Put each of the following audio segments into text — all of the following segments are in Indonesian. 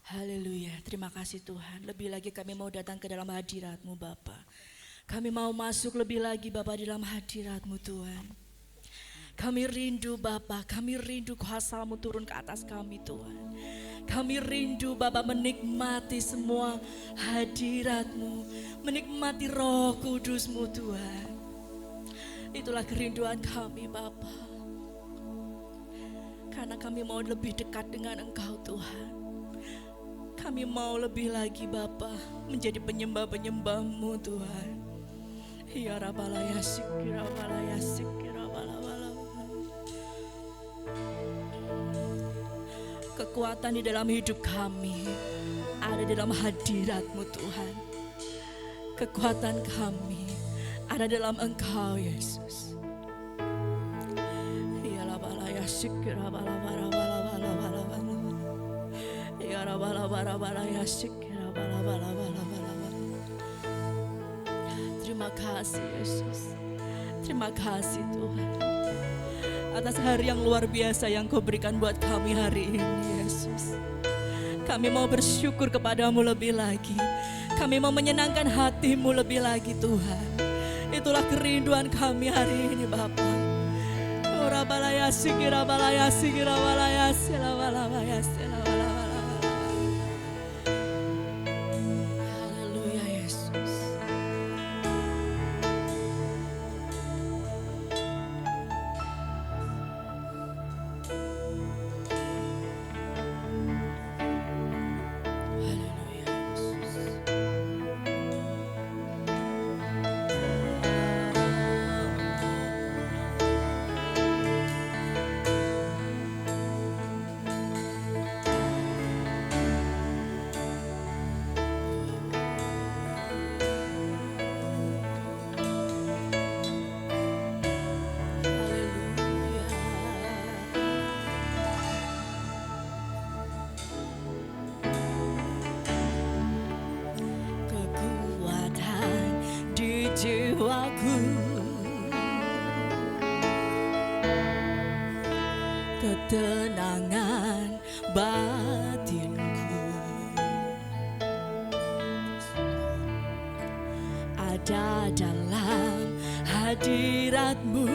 Haleluya, terima kasih Tuhan. Lebih lagi kami mau datang ke dalam hadirat-Mu Bapa. Kami mau masuk lebih lagi Bapa di dalam hadirat-Mu Tuhan. Kami rindu Bapa, kami rindu kuasa-Mu turun ke atas kami Tuhan. Kami rindu Bapa menikmati semua hadirat-Mu, menikmati Roh Kudus-Mu Tuhan. Itulah kerinduan kami Bapa. Karena kami mau lebih dekat dengan Engkau Tuhan. Kami mau lebih lagi Bapa menjadi penyembah-penyembah-Mu Tuhan. Ya Rabbalaya Sikira Balaya Sikira Balabala. Kekuatan di dalam hidup kami ada di dalam hadirat-Mu Tuhan. Kekuatan kami ada dalam Engkau Yesus. Ya Rabbalaya Sikira Balabala Balabala Balabala. Ya Rabbalaya ya Sikira Balabala Balabala. Terima kasih Yesus. Terima kasih Tuhan atas hari yang luar biasa yang Kau berikan buat kami hari ini Yesus. Kami mau bersyukur kepadamu lebih lagi. Kami mau menyenangkan hati-Mu lebih lagi Tuhan. Itulah kerinduan kami hari ini Bapa. Ora balaya sikira balaya sikira balaya sila balaya sila balaya. Haleluya Yesus. Haleluya Yesus. Kekuatan di jiwaku, ketenangan batinku, ada dalam hadirat-Mu,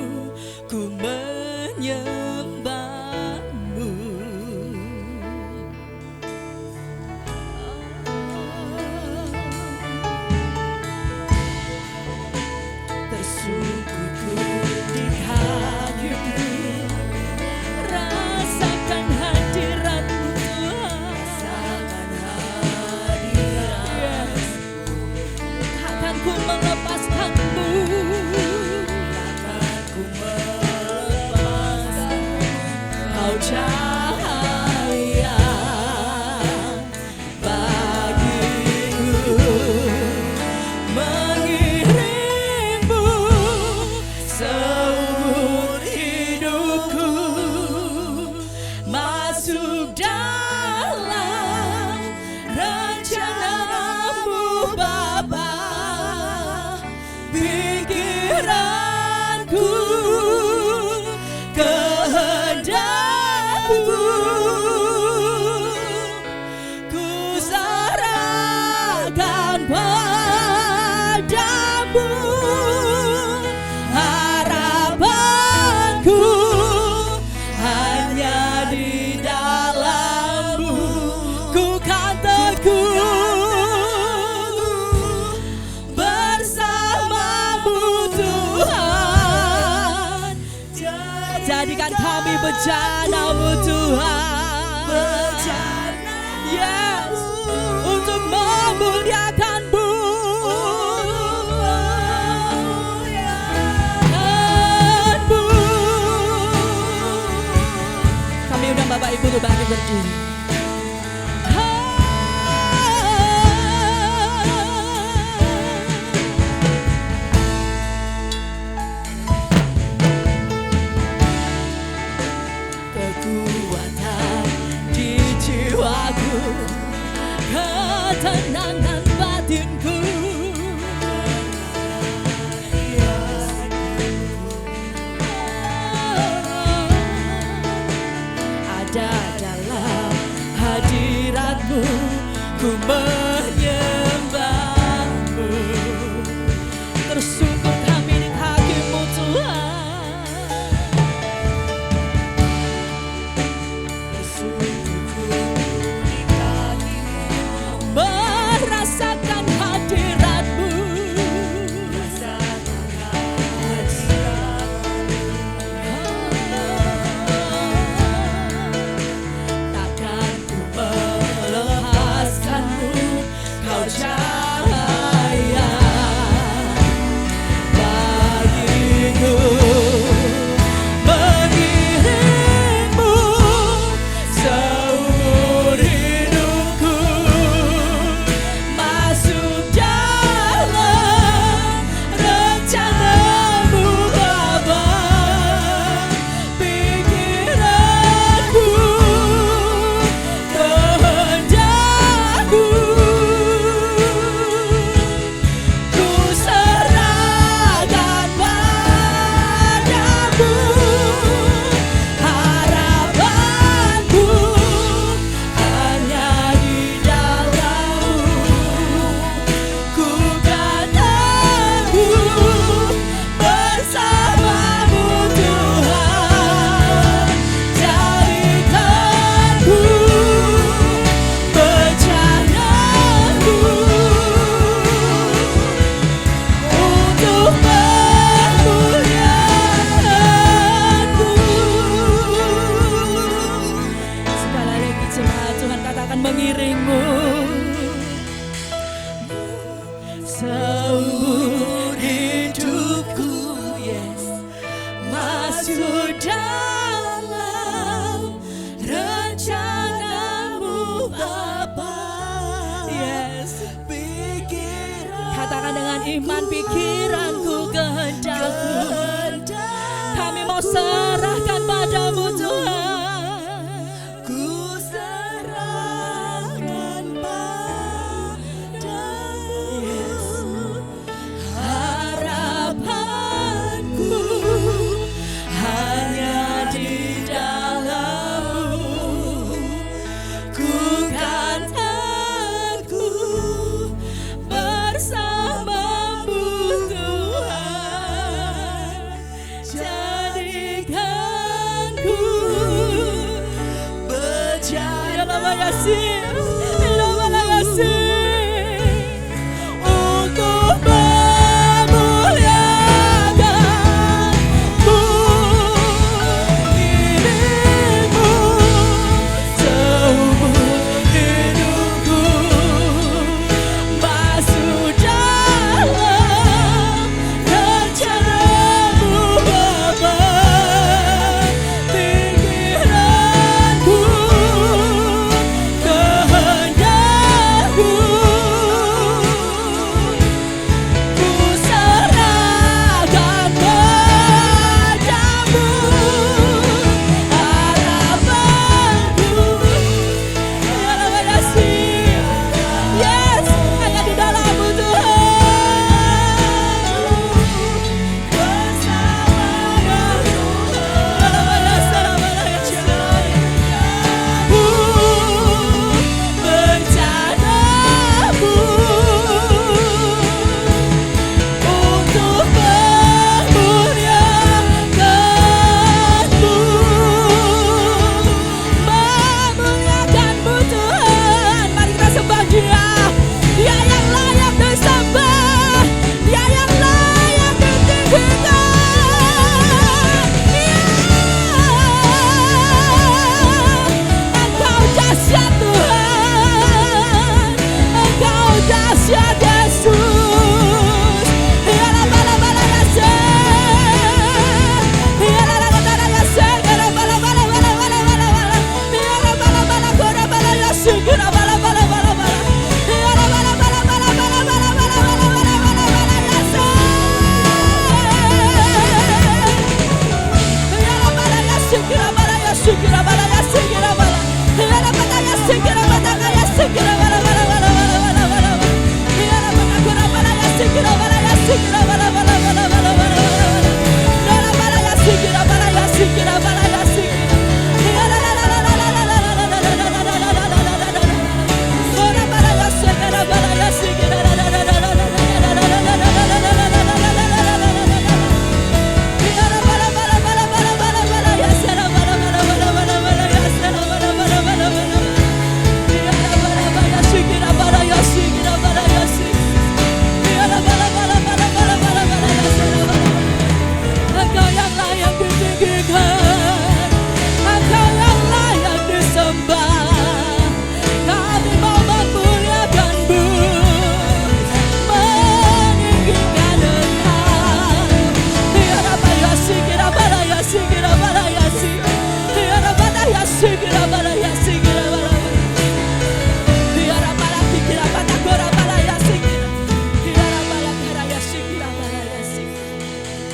ku menyembah-Mu. Bersungguhku di kakimu, rasakan hadirat-Mu Tuhan. Rasakan hadirat, takkan ku melepaskan-Mu. Takkan ku melepaskan-Mu. Kau cahaya bagiku, mengiringmu seumur hidupku, masuk dalam rencana-Mu Bapa. Pikiranku, kehendakku, ku serahkan padamu. Harapanku hanya di dalam-Mu. Ku kan teguh bersama-Mu Tuhan. Jadikan kami bejana-Mu Tuhan. Yes, untuk memuliakan-Mu. Kami undang Bapak Ibu untuk bangkit berdiri. Kekuatan di jiwaku, ketenangan batinku, ada dalam hadirat-Mu. mengiringmu seumur hidupku, yes, masuk dalam rencanamu Bapa, yes. Katakan dengan iman, pikiranku, kehendakku, kami mau serahkan padamu Tuhan. Ku serahkan padamu, yes. Harapanku hanya di dalam-Mu. Ku kan teguh bersama-Mu Tuhan. Jadikanku berjaya dalam kasih, dalam kasih, untuk memuliakan-Mu, dirimu seumur hidupku, masuk dalam rencana-Mu Bapa. Pikiranku, kehendakku, ku serahkan padamu. Harapanku, dalam kasih, yes, hanya di dalam-Mu Tuhan. Bersama-Mu dalam rencana-Mu, rencana-Mu untuk memuliakan-Mu, memuliakan-Mu Tuhan. Mari kita sembah Dia, Dia yang layak disembah, Dia yang layak ditinggikan. Engkau dahsyat Tuhan, Engkau dahsyat Yesus. Ya bala-bala Yesus, ya bala-bala Yesus, ya bala-bala-bala-bala-bala-bala, ya bala-bala-bala-bala Yesus, ya bala-bala-bala-bala, ya bala-bala-bala-bala-bala-bala-bala Yesus. Engkau yang layak ditinggikan, Engkau yang layak disembah. Kami mau memuliakan-Mu, meninggikan Engkau. Ya Rabbaya sikira balaya sikira balaya sik, ya Rabbaya sikira balaya sikira balaya, ya Rabbaya sikira balaya balaya sikira, ya Rabbaya karaya sikira balaya sik,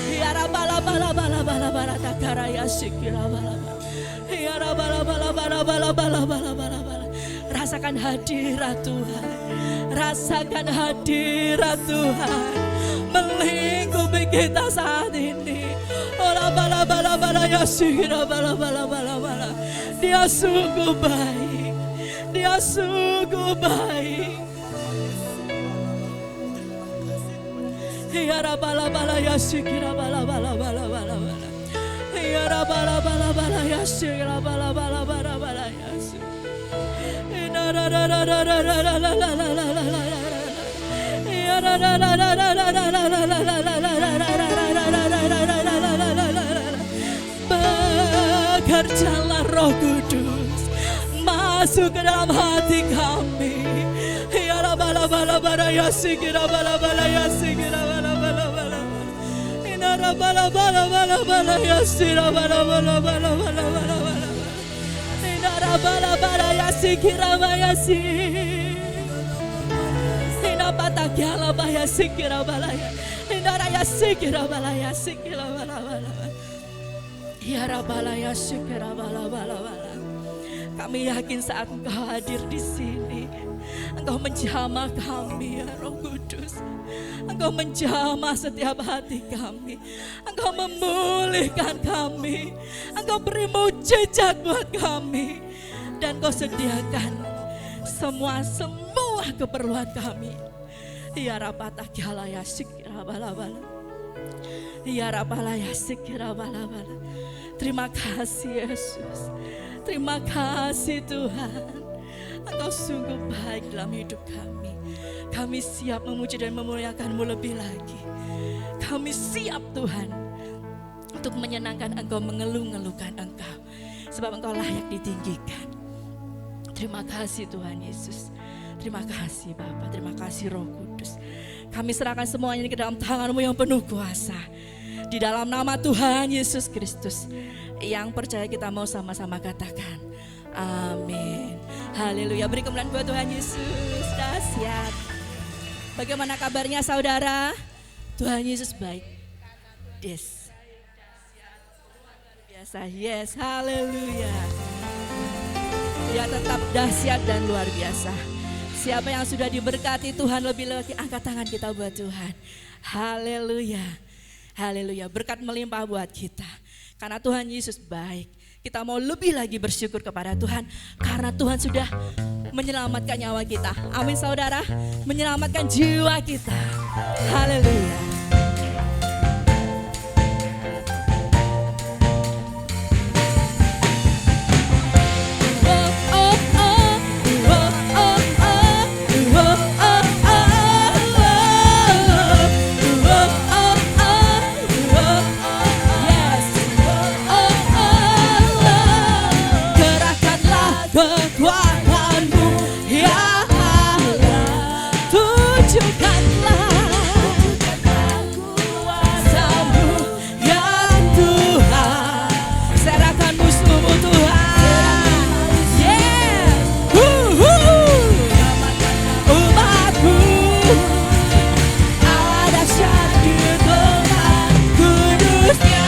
ya Rabbaya bala bala bala bala karaya sikira balaya, ya Rabbaya bala bala bala bala bala bala bala. Rasakan hadirat Tuhan, rasakan hadirat Tuhan melingkupi kita saat ini. Ola bala bala bala ya sikira bala bala bala bala. Dia sungguh baik, Dia sungguh baik. Ya bala bala ya sikira bala bala bala bala bala. Ya bala bala bala ya sikira bala bala bala bala ya sik. Ya ra ra ra ra ra ra ra ra ra ra ra ra. Ya ra ra ra ra ra ra ra ra ra ra ra ra. Bekerjalah Roh Kudus, masuk ke dalam hati kami. Ya bala bala bala ya sikira bala bala ya sikira bala bala bala. Inara bala bala bala bala ya sikira bala bala bala bala bala bala. Inara bala bala ya sikira bala si. Ina patakya la bala sikira bala ya. Inara ya sikira bala ya sikira bala bala. Ya rabala ya sikira bala bala bala. Kami yakin saat Engkau hadir di sini, Engkau menjamah kami ya Roh Kudus. Engkau menjamah setiap hati kami. Engkau memulihkan kami. Engkau beri mujizat buat kami. Dan Kau sediakan semua keperluan kami. Ya rapatah kiala ya sikira bala bala. Ya rapala ya sikira bala bala. Terima kasih Yesus. Terima kasih Tuhan. Engkau sungguh baik dalam hidup kami. Kami siap memuji dan memuliakan-Mu lebih lagi. Kami siap Tuhan untuk menyenangkan Engkau, mengeluh-ngeluhkan Engkau. Sebab Engkau layak ditinggikan. Terima kasih Tuhan Yesus. Terima kasih Bapa, terima kasih Roh Kudus. Kami serahkan semuanya ke dalam tangan-Mu yang penuh kuasa. Di dalam nama Tuhan Yesus Kristus. Yang percaya kita mau sama-sama katakan amin. Haleluya. Beri kemuliaan buat Tuhan Yesus. Dahsyat. Bagaimana kabarnya saudara? Tuhan Yesus baik. Yes. Biasa. Yes. Haleluya. Dia tetap dahsyat dan luar biasa. Siapa yang sudah diberkati Tuhan lebih lagi, angkat tangan kita buat Tuhan. Haleluya. Haleluya. Berkat melimpah buat kita. Karena Tuhan Yesus baik. Kita mau lebih lagi bersyukur kepada Tuhan. Karena Tuhan sudah menyelamatkan nyawa kita. Amin saudara. Menyelamatkan jiwa kita. Haleluya. Kekuatanmu ya Allah, tunjukkanlah kuasamu ya Tuhan. Serahkan musuhmu Tuhan. Yes. Umatmu ada syahdu Tuhan kudusnya.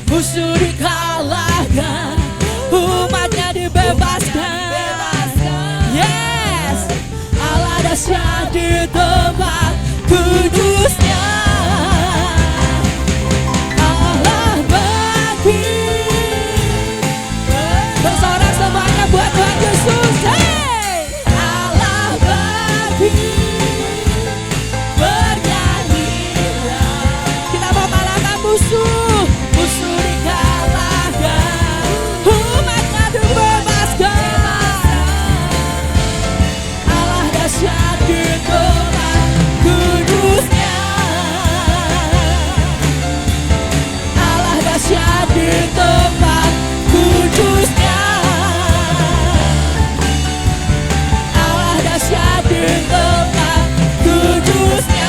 musuh dikalahkan, umatnya dibebaskan. Yes, Allah dahsyat di tempat kudusnya. Allah bangkit, bersorak semuanya buat Tuhan Yesus. Hey, Allah bangkit, bernyanyilah. Kita mau kalahkan musuh, musuh dikalahkan, umatnya dibebaskan. Allah dahsyat di tempat kudusnya. Allah dahsyat di tempat kudusnya. Allah dahsyat di tempat kudusnya.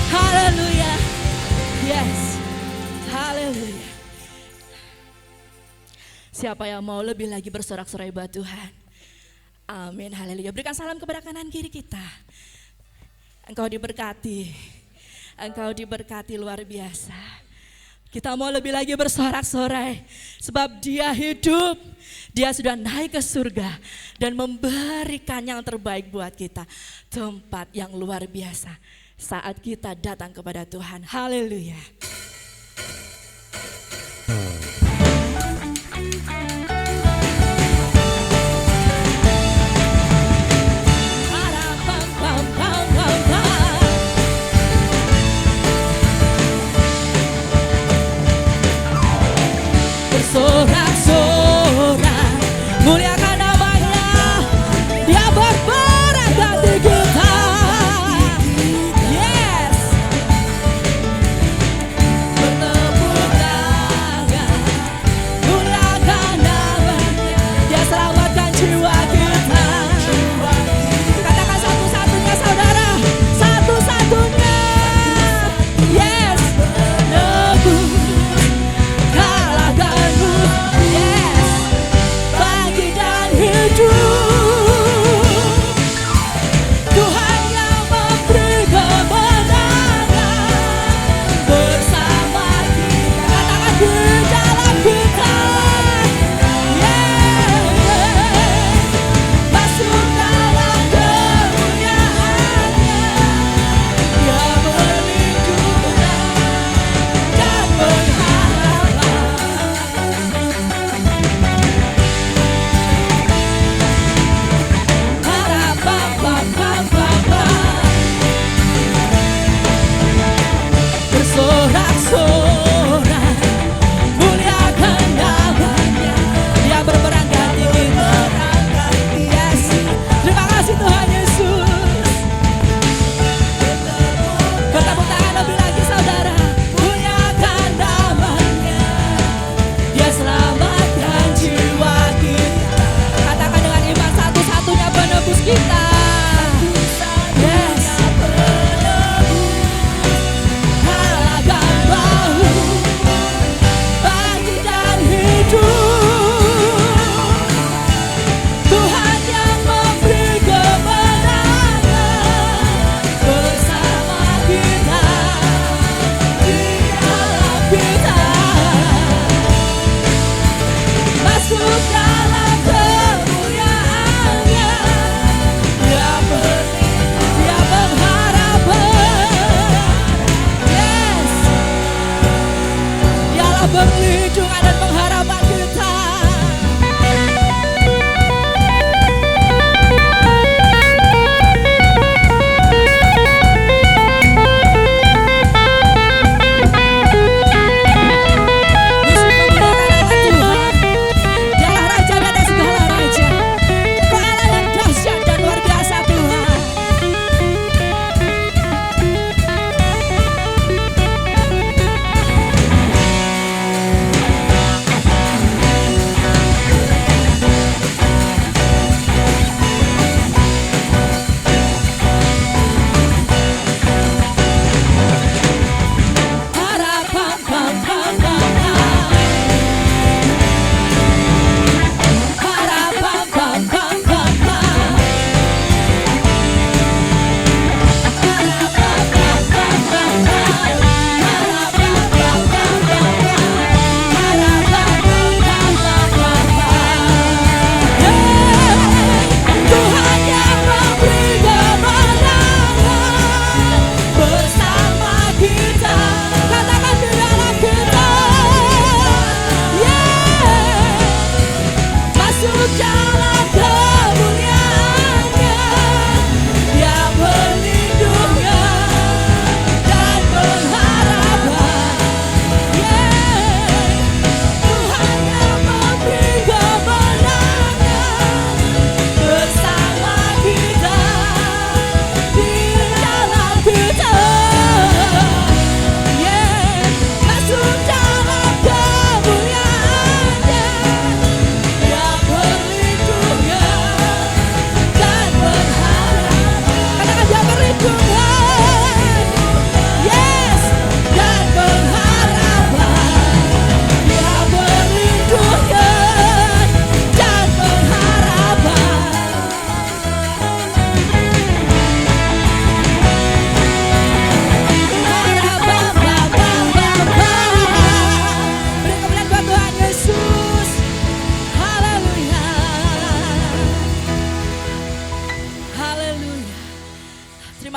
Haleluya. Yes. Haleluya. Siapa yang mau lebih lagi bersorak-sorai buat Tuhan? Amin, haleluya. Berikan salam kepada kanan kiri kita. Engkau diberkati. Engkau diberkati luar biasa. Kita mau lebih lagi bersorak-sorai. Sebab Dia hidup. Dia sudah naik ke surga. Dan memberikan yang terbaik buat kita. Tempat yang luar biasa. Saat kita datang kepada Tuhan. Haleluya. Bersorak-sorak, muliakan namanya. Dia berperang ganti kita. Yes. Bertepuk tangan, muliakan namanya. Dia selamatkan jiwa kita. Katakan satu-satunya saudara, satu-satunya. Yes. Nebus kalahkanmu. Yes. Bagi dan hidup, Tuhan yang memberi kemenangan bersama kita. Katakan di dalam kita. Yeah. Masuk dalam kemunyaannya, Dia melindungi dan mengharapkan.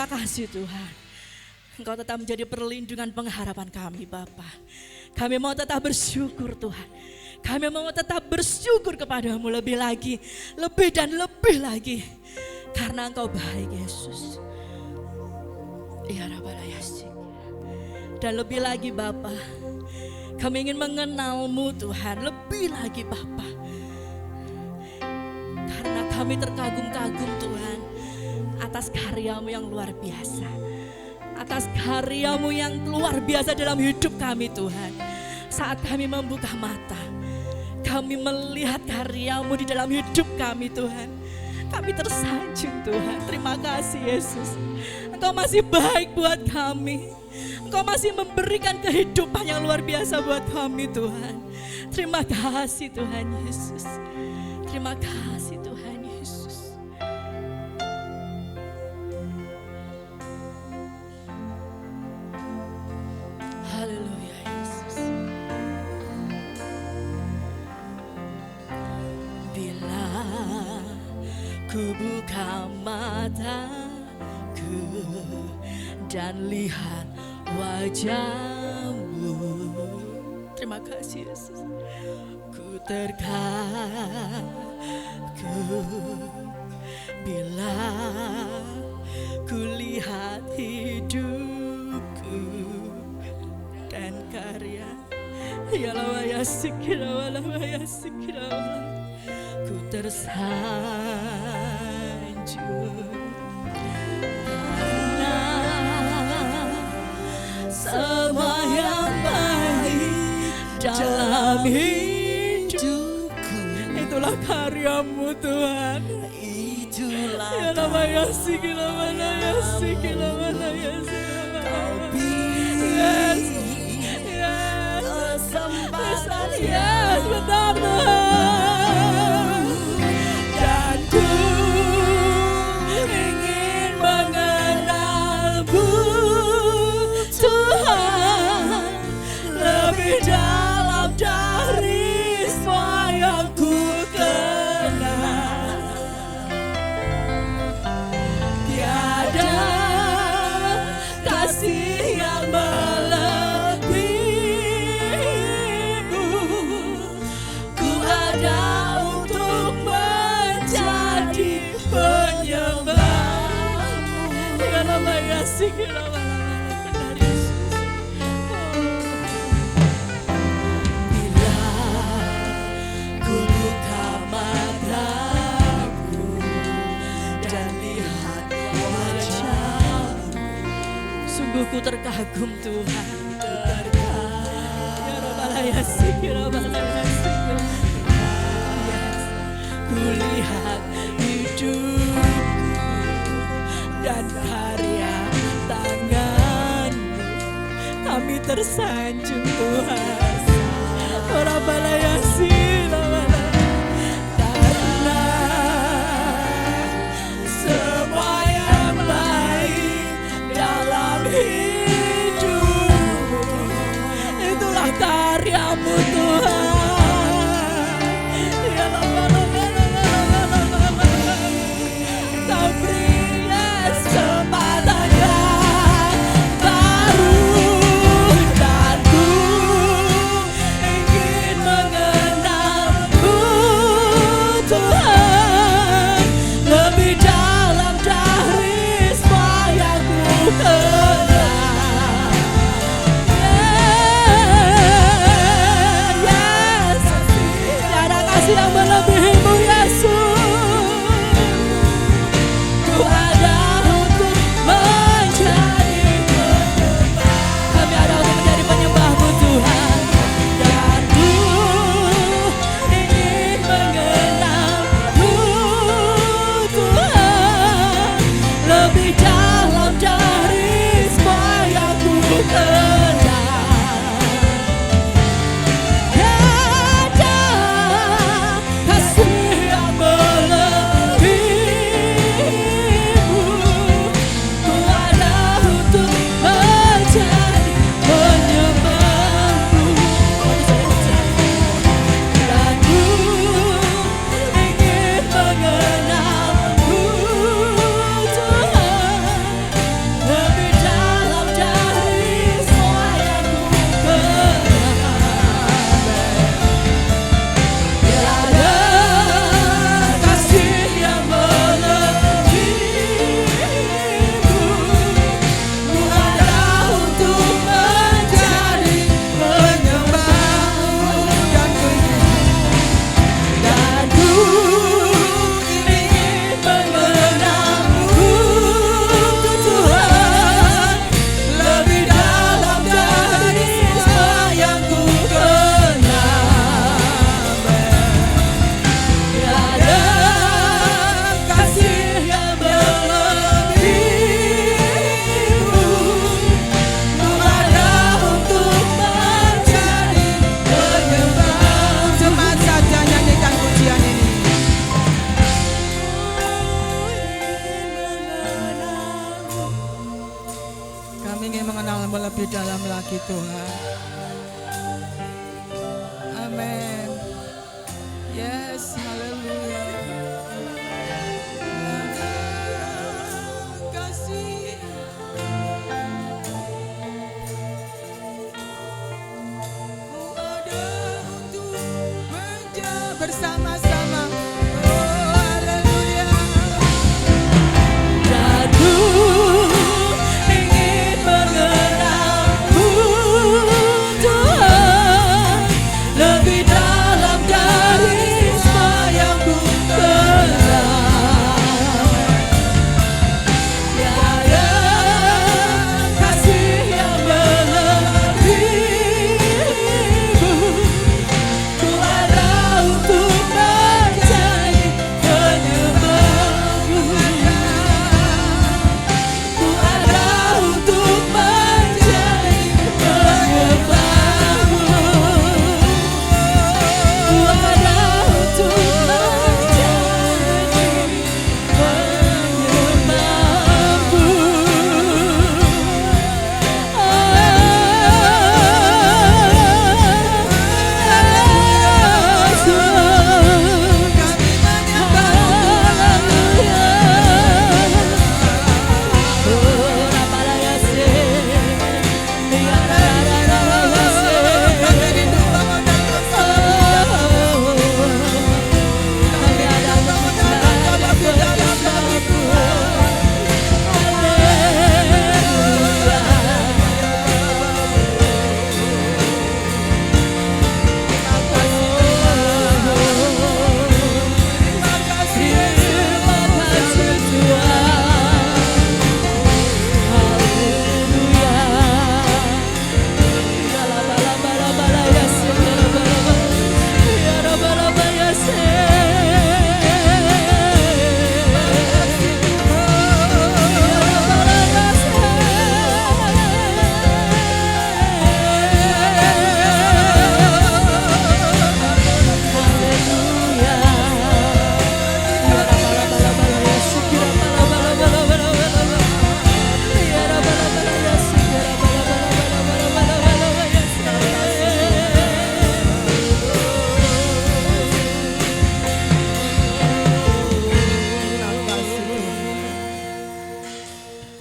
Terima kasih Tuhan. Engkau tetap menjadi perlindungan pengharapan kami Bapa. Kami mau tetap bersyukur Tuhan. Kami mau tetap bersyukur kepadamu lebih lagi. Lebih dan lebih lagi. Karena Engkau baik Yesus. Ya Rabbal Yasik. Dan lebih lagi Bapa, kami ingin mengenalmu Tuhan. Lebih lagi Bapa. Karena kami terkagum-kagum Tuhan atas karyamu yang luar biasa. Atas karyamu yang luar biasa dalam hidup kami Tuhan. Saat kami membuka mata, kami melihat karyamu di dalam hidup kami Tuhan. Kami tersanjung Tuhan. Terima kasih Yesus. Engkau masih baik buat kami. Engkau masih memberikan kehidupan yang luar biasa buat kami Tuhan. Terima kasih Tuhan Yesus. Terima kasih Tuhan Yesus. Haleluya Yesus. Bila ku buka mataku dan lihat wajahmu, terima kasih Yesus. Ku terkagum bila ku lihat hidupku dan karya. Ya Allah ya sikira ya sikira. Ku tersanjung karena semua yang baik dalam hidupku. Itulah karyamu Tuhan. Itulah Ya nama ya sikira mana ya sikira mana ya Kau sikira. beri Yes, kesempatan yes, benar Tuhan. Dan ku ingin mengenalmu Tuhan lebih dalam dari semua yang ku kenal. Tiada kasih yang melebihimu. Ku ada untuk menjadi penyembahmu. Ya nama ya sikira benar Yesus. Bila ku buka mataku dan lihat wajahmu, sungguh ku terkagum Tuhan. Ku terkagum. Ya Rabbal Yasik, ya Rabbal Yasik. Yes. Ku lihat hidupku dan karya tanganmu. Kami tersanjung Tuhan. Rabbal Yasik, karena semua yang baik dalam hidupmu. Itulah karyamu Tuhan. Ya Kau beri kesempatan yang baru dan ku ingin mengenal mengenal-Mu lebih dalam lagi Tuhan. Amin. Yes, haleluya. Kasih. Ku ada untuk bersama-sama. Oh, haleluya. Aku ingin mengenal-Mu Tuhan, lebih dalam dari semua yang ku kenal. Tiada kasih yang melebihi-Mu. Ku ada untuk menjadi penyembah-Mu. Ku ada untuk menjadi penyembah-Mu. Ku ada untuk menjadi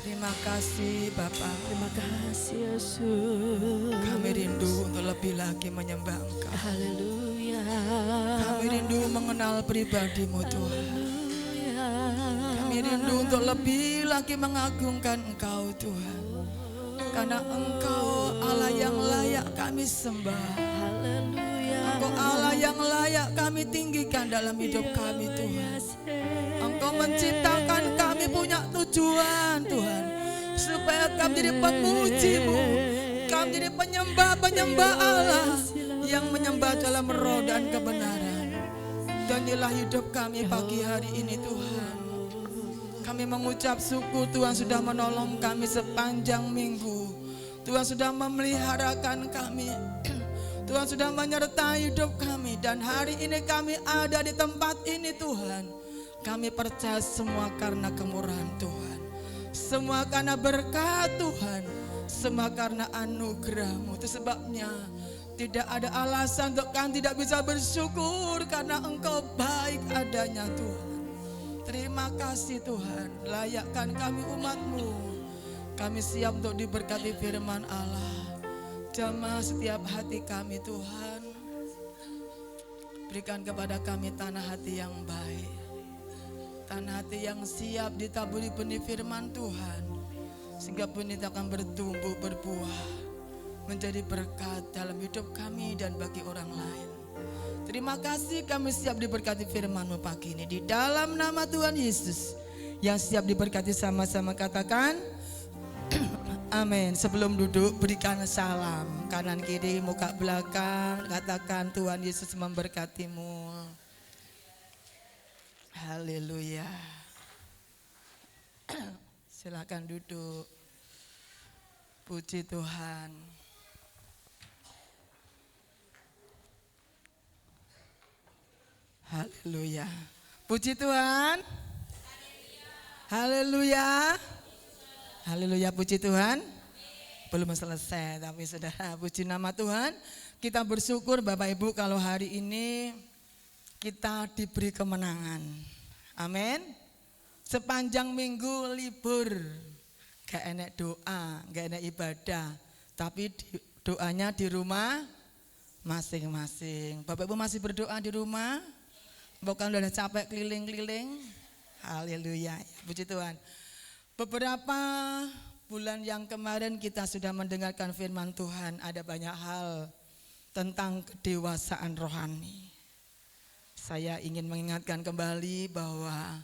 Terima kasih Bapak. Terima kasih Yesus. Kami rindu untuk lebih lagi menyembah Engkau. Haleluya. Kami rindu mengenal pribadi-Mu Tuhan. Haleluya. Kami rindu untuk lebih lagi mengagungkan Engkau Tuhan. Karena Engkau Allah yang layak kami sembah. Haleluya. Engkau Allah yang layak kami tinggikan dalam hidup kami Tuhan. Engkau menciptakan kami punya tujuan Tuhan, supaya kami jadi pemuji-Mu, kami jadi penyembah-penyembah Allah yang menyembah dalam roh dan kebenaran. Inilah hidup kami pagi hari ini Tuhan. Kami mengucap syukur Tuhan sudah menolong kami sepanjang minggu. Tuhan sudah memeliharakan kami. Tuhan sudah menyertai hidup kami. Dan hari ini kami ada di tempat ini Tuhan. Kami percaya semua karena kemurahan Tuhan. Semua karena berkat Tuhan. Semua karena anugerah-Mu. Itu sebabnya tidak ada alasan untuk kami tidak bisa bersyukur. Karena Engkau baik adanya Tuhan. Terima kasih Tuhan. Layakkan kami umat-Mu. Kami siap untuk diberkati firman Allah. Jamah setiap hati kami Tuhan. Berikan kepada kami tanah hati yang baik. Tanah hati yang siap ditaburi benih firman Tuhan. Sehingga benih itu akan bertumbuh berbuah. Menjadi berkat dalam hidup kami dan bagi orang lain. Terima kasih kami siap diberkati firman-Mu pagi ini. Di dalam nama Tuhan Yesus. Yang siap diberkati sama-sama katakan amin. Sebelum duduk berikan salam. Kanan kiri muka belakang. Katakan Tuhan Yesus memberkatimu. Haleluya. Silakan duduk. Puji Tuhan. Haleluya. Puji Tuhan. Haleluya. Haleluya, puji Tuhan. belum selesai, tapi saudara, puji nama Tuhan. Kita bersyukur Bapak Ibu kalau hari ini kita diberi kemenangan. Amin. Sepanjang minggu libur, gak enak doa, gak enak ibadah, tapi doanya di rumah masing-masing. Bapak Ibu masih berdoa di rumah? Bukan udah capek keliling-keliling? Haleluya, puji Tuhan. Beberapa bulan yang kemarin kita sudah mendengarkan firman Tuhan, ada banyak hal tentang kedewasaan rohani. Saya ingin mengingatkan kembali bahwa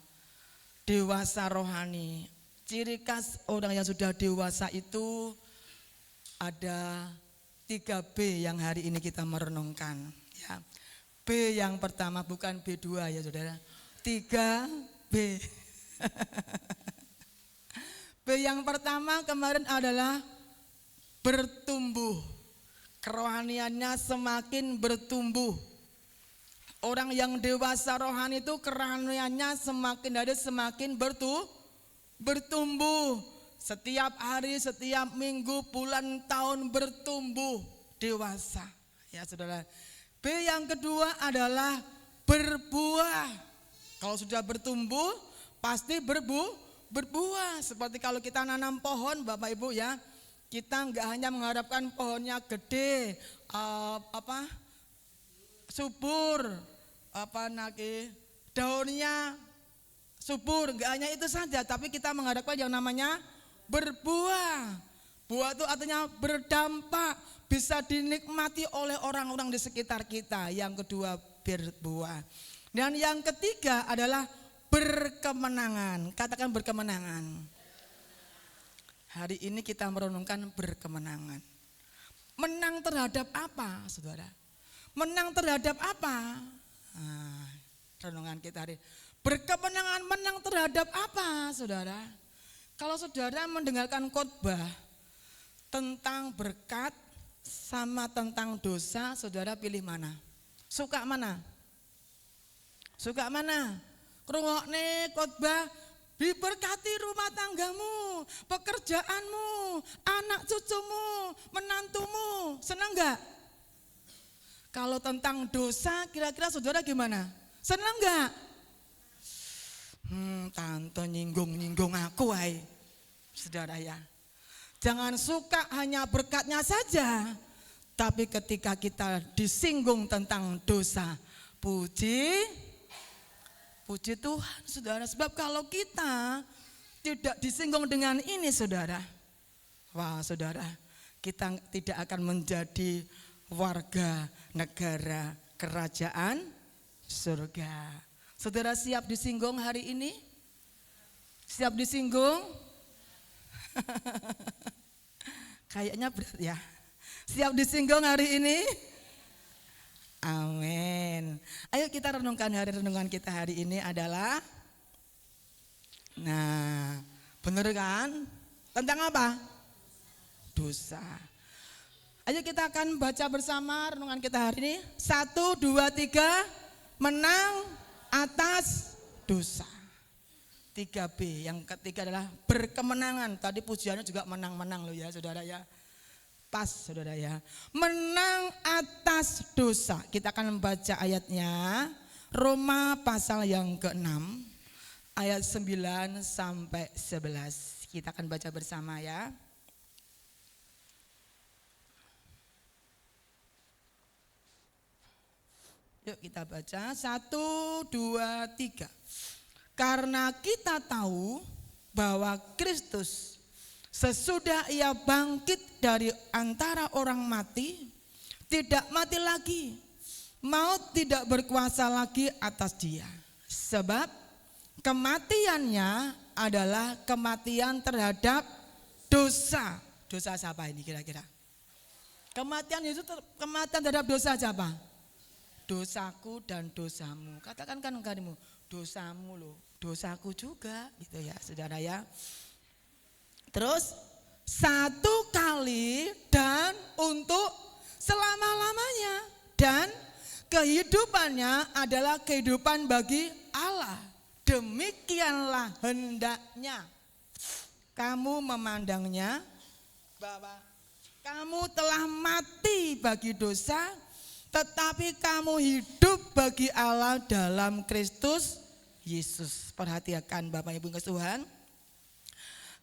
dewasa rohani, ciri khas orang yang sudah dewasa itu ada 3B yang hari ini kita merenungkan. Ya. B yang pertama, bukan B2 ya saudara, 3B. B yang pertama kemarin adalah bertumbuh. Kerohaniannya semakin bertumbuh. Orang yang dewasa rohani itu kerohaniannya semakin hari semakin bertumbuh. Setiap hari, setiap minggu, bulan, tahun bertumbuh dewasa. Ya saudara. B yang kedua adalah berbuah. Kalau sudah bertumbuh pasti berbuah. Seperti kalau kita nanam pohon Bapak Ibu ya, kita enggak hanya mengharapkan pohonnya gede, subur, daunnya subur, enggak hanya itu saja, tapi kita mengharapkan yang namanya berbuah. Buah itu artinya berdampak, bisa dinikmati oleh orang-orang di sekitar kita. Yang kedua berbuah. Dan yang ketiga adalah berkemenangan. Katakan berkemenangan. Hari ini kita merenungkan berkemenangan. Menang terhadap apa, saudara? Menang terhadap apa? Renungan kita hari. Berkemenangan menang terhadap apa, saudara? Kalau saudara mendengarkan khotbah tentang berkat sama tentang dosa, saudara pilih mana? Suka mana? Suka mana? Rungokne khotbah, diberkati rumah tanggamu, pekerjaanmu, anak cucumu, menantumu. Senang enggak? Kalau tentang dosa kira-kira saudara gimana? Senang enggak? Tante nyinggung aku ay. Saudara ya. Jangan suka hanya berkatnya saja, tapi ketika kita disinggung tentang dosa, puji Tuhan, saudara. Sebab kalau kita tidak disinggung dengan ini, saudara, wah saudara, kita tidak akan menjadi warga negara kerajaan surga. Saudara siap disinggung hari ini? Siap disinggung? Kayaknya berat ya. Siap disinggung hari ini? Amin. Ayo kita renungkan hari renungan kita hari ini adalah, nah bener kan? Tentang apa? Dosa. Ayo kita akan baca bersama renungan kita hari ini. 1, 2, 3, menang atas dosa. 3B, yang ketiga adalah berkemenangan. Tadi pujiannya juga menang-menang loh ya saudara ya. Pas saudara ya. Menang atas dosa. Kita akan membaca ayatnya. Roma pasal yang ke-6 ayat 9 sampai 11. Kita akan baca bersama ya. Yuk kita baca. 1, 2, 3. Karena kita tahu bahwa Kristus sesudah ia bangkit dari antara orang mati, tidak mati lagi. Maut tidak berkuasa lagi atas dia. Sebab kematiannya adalah kematian terhadap dosa. Dosa siapa ini kira-kira? Kematian itu kematian terhadap dosa siapa? Dosaku dan dosamu. Katakan kan engkau, dosamu loh, dosaku juga gitu ya saudara ya. Terus 1 kali dan untuk selama-lamanya, dan kehidupannya adalah kehidupan bagi Allah. Demikianlah hendaknya kamu memandangnya, bahwa Kamu telah mati bagi dosa, tetapi kamu hidup bagi Allah dalam Kristus Yesus. Perhatikan Bapak Ibu Tuhan.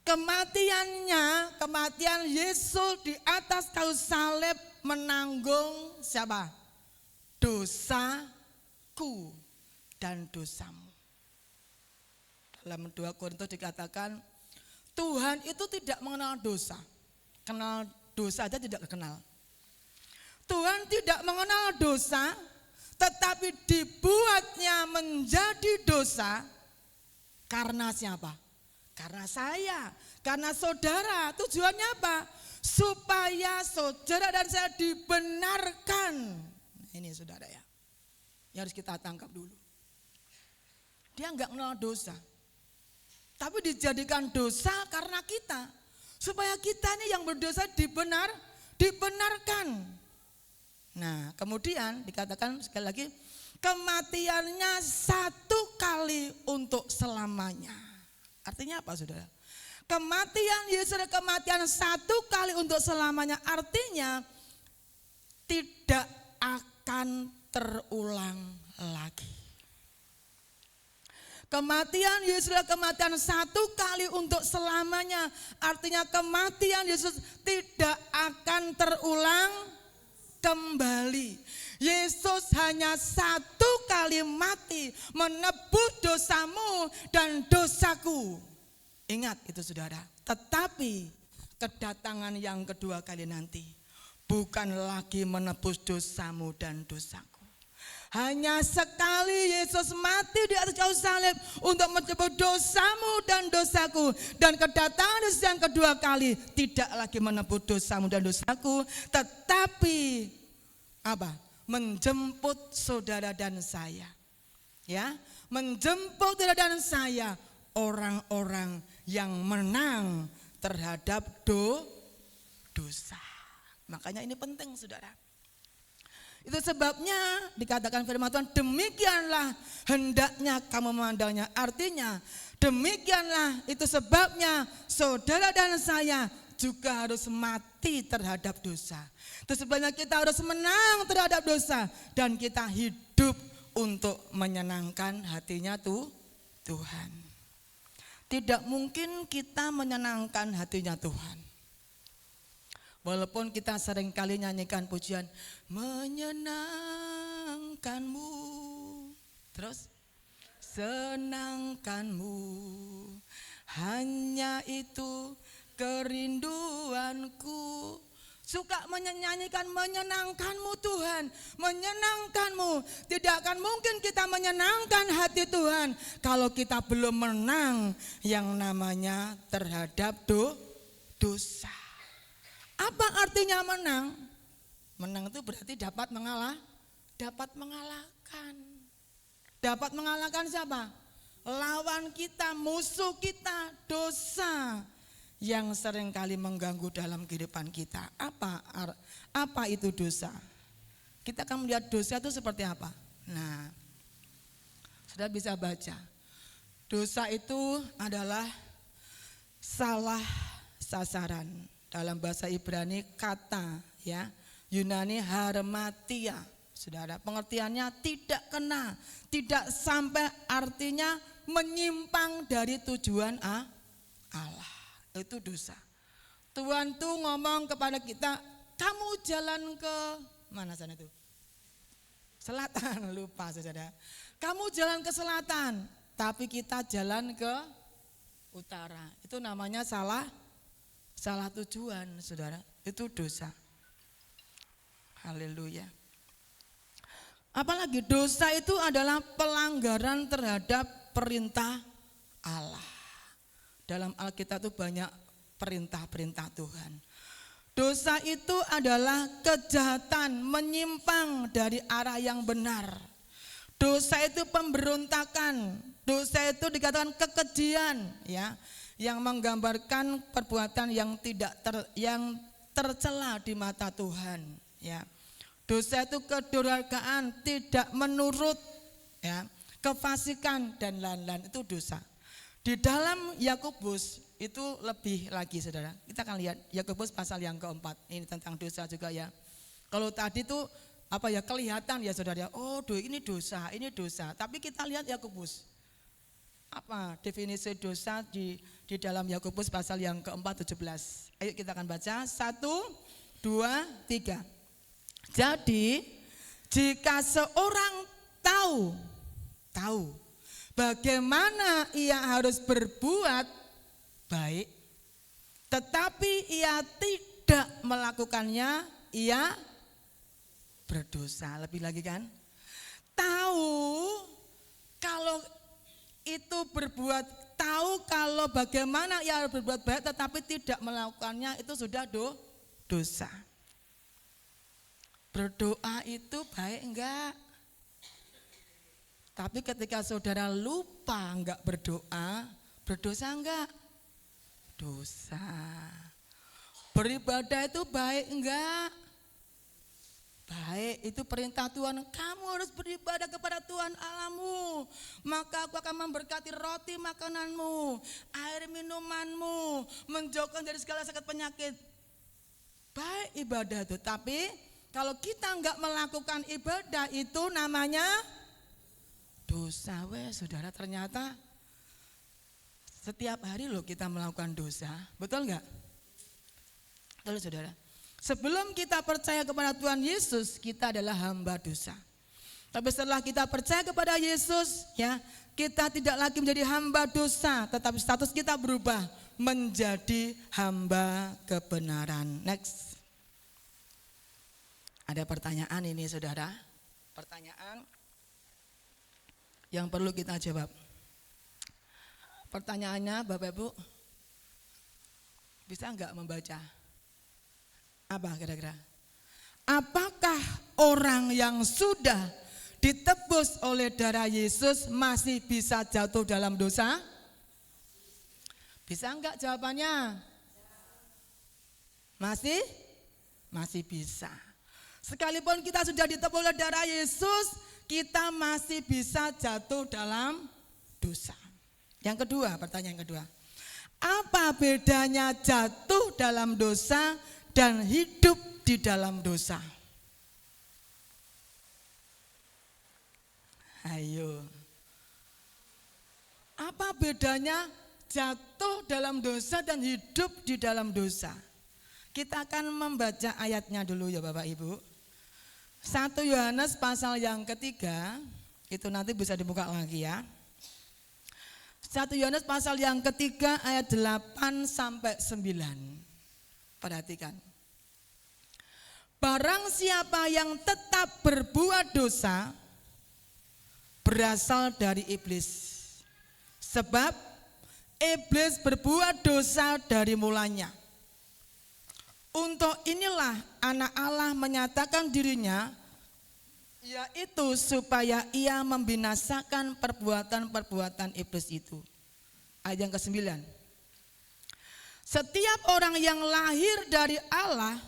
Kematian Yesus di atas kayu salib menanggung siapa? Dosaku dan dosamu. Dalam 2 Korintus dikatakan Tuhan itu tidak mengenal dosa. Kenal dosa aja tidak kenal. Tuhan tidak mengenal dosa, tetapi dibuatnya menjadi dosa karena siapa? Karena saya, karena saudara. Tujuannya apa? Supaya saudara dan saya dibenarkan. Ini saudara ya, yang harus kita tangkap dulu. Dia enggak kenal dosa, tapi dijadikan dosa karena kita, supaya kita ini yang berdosa dibenarkan. Nah, kemudian dikatakan sekali lagi, kematiannya satu kali untuk selamanya. Artinya apa saudara? Kematian Yesus adalah kematian satu kali untuk selamanya. Artinya tidak akan terulang lagi. Kematian Yesus adalah kematian satu kali untuk selamanya. Artinya kematian Yesus tidak akan terulang kembali. Yesus hanya satu kali mati menebus dosamu dan dosaku. Ingat itu saudara. Tetapi kedatangan yang kedua kali nanti bukan lagi menebus dosamu dan dosaku. Hanya sekali Yesus mati di atas kayu salib untuk menebus dosamu dan dosaku. Dan kedatangan Yesus yang kedua kali tidak lagi menebus dosamu dan dosaku, tetapi apa? Menjemput saudara dan saya. Ya, menjemput saudara dan saya, orang-orang yang menang terhadap dosa. Makanya ini penting saudara. Itu sebabnya dikatakan firman Tuhan, demikianlah hendaknya kamu memandangnya. Artinya demikianlah itu sebabnya saudara dan saya juga harus mati terhadap dosa. Itu sebabnya kita harus menang terhadap dosa dan kita hidup untuk menyenangkan hatinya Tuhan. Tidak mungkin kita menyenangkan hatinya Tuhan. Walaupun kita seringkali nyanyikan pujian menyenangkanmu, terus senangkanmu, hanya itu kerinduanku. Suka menyanyikan menyenangkanmu Tuhan, menyenangkanmu. Tidak akan mungkin kita menyenangkan hati Tuhan kalau kita belum menang yang namanya terhadap dosa. Apa artinya menang? Menang itu berarti dapat mengalahkan. Dapat mengalahkan siapa? Lawan kita, musuh kita, dosa yang seringkali mengganggu dalam kehidupan kita. Apa itu dosa? Kita akan melihat dosa itu seperti apa. Nah, sudah bisa baca. Dosa itu adalah salah sasaran. Dalam bahasa Ibrani kata ya, Yunani harmatia. Saudara, pengertiannya tidak kena, tidak sampai, artinya menyimpang dari tujuan Allah. Itu dosa. Tuhan tuh ngomong kepada kita, kamu jalan ke mana sana itu? Selatan, lupa saudara. Kamu jalan ke selatan, tapi kita jalan ke utara. Itu namanya salah tujuan, saudara. Itu dosa. Haleluya. Apalagi dosa itu adalah pelanggaran terhadap perintah Allah. Dalam Alkitab itu banyak perintah-perintah Tuhan. Dosa itu adalah kejahatan, menyimpang dari arah yang benar. Dosa itu pemberontakan. Dosa itu dikatakan kekejian, ya, yang menggambarkan perbuatan yang yang tercela di mata Tuhan, ya. Dosa itu kedurhakaan, tidak menurut, ya, kefasikan dan lain-lain, itu dosa. Di dalam Yakobus itu lebih lagi saudara. Kita akan lihat Yakobus pasal yang keempat. Ini tentang dosa juga ya. Kalau tadi tuh kelihatan ya saudara. Oh ini dosa, ini dosa. Tapi kita lihat Yakobus. Apa definisi dosa di dalam Yakobus pasal yang keempat 17. Ayo kita akan baca 1, 2, 3. Jadi jika seorang tahu bagaimana ia harus berbuat baik, tetapi ia tidak melakukannya, ia berdosa. Lebih lagi kan? Tahu kalau itu tahu kalau bagaimana ia harus berbuat baik tetapi tidak melakukannya, itu sudah dosa. Berdoa itu baik enggak? Tapi ketika saudara lupa enggak berdoa, berdosa enggak? Dosa. Beribadah itu baik enggak? Baik, itu perintah Tuhan. Kamu harus beribadah kepada Tuhan Allahmu, maka aku akan memberkati roti makananmu, air minumanmu, menjauhkan dari segala sakit penyakit. Baik ibadah itu, tapi kalau kita enggak melakukan ibadah itu namanya dosa. Saudara, ternyata setiap hari loh kita melakukan dosa. Betul enggak? Betul saudara. Sebelum kita percaya kepada Tuhan Yesus, kita adalah hamba dosa. Tapi setelah kita percaya kepada Yesus, ya, kita tidak lagi menjadi hamba dosa, tetapi status kita berubah menjadi hamba kebenaran. Next. Ada pertanyaan ini saudara. Pertanyaan yang perlu kita jawab. Pertanyaannya Bapak Ibu, bisa enggak membaca? Apa kira-kira? Apakah orang yang sudah ditebus oleh darah Yesus masih bisa jatuh dalam dosa? Bisa enggak jawabannya? Masih bisa. Sekalipun kita sudah ditebus oleh darah Yesus, kita masih bisa jatuh dalam dosa. Yang kedua, pertanyaan kedua. Apa bedanya jatuh dalam dosa dan hidup di dalam dosa? Ayo. Apa bedanya jatuh dalam dosa dan hidup di dalam dosa? Kita akan membaca ayatnya dulu ya Bapak Ibu. 1 Yohanes pasal yang ketiga, itu nanti bisa dibuka lagi ya. 1 Yohanes pasal yang ketiga ayat 8 sampai 9. Perhatikan. Barang siapa yang tetap berbuat dosa berasal dari iblis. Sebab iblis berbuat dosa dari mulanya. Untuk inilah anak Allah menyatakan dirinya, yaitu supaya ia membinasakan perbuatan-perbuatan iblis itu. Ayat yang ke-9. Setiap orang yang lahir dari Allah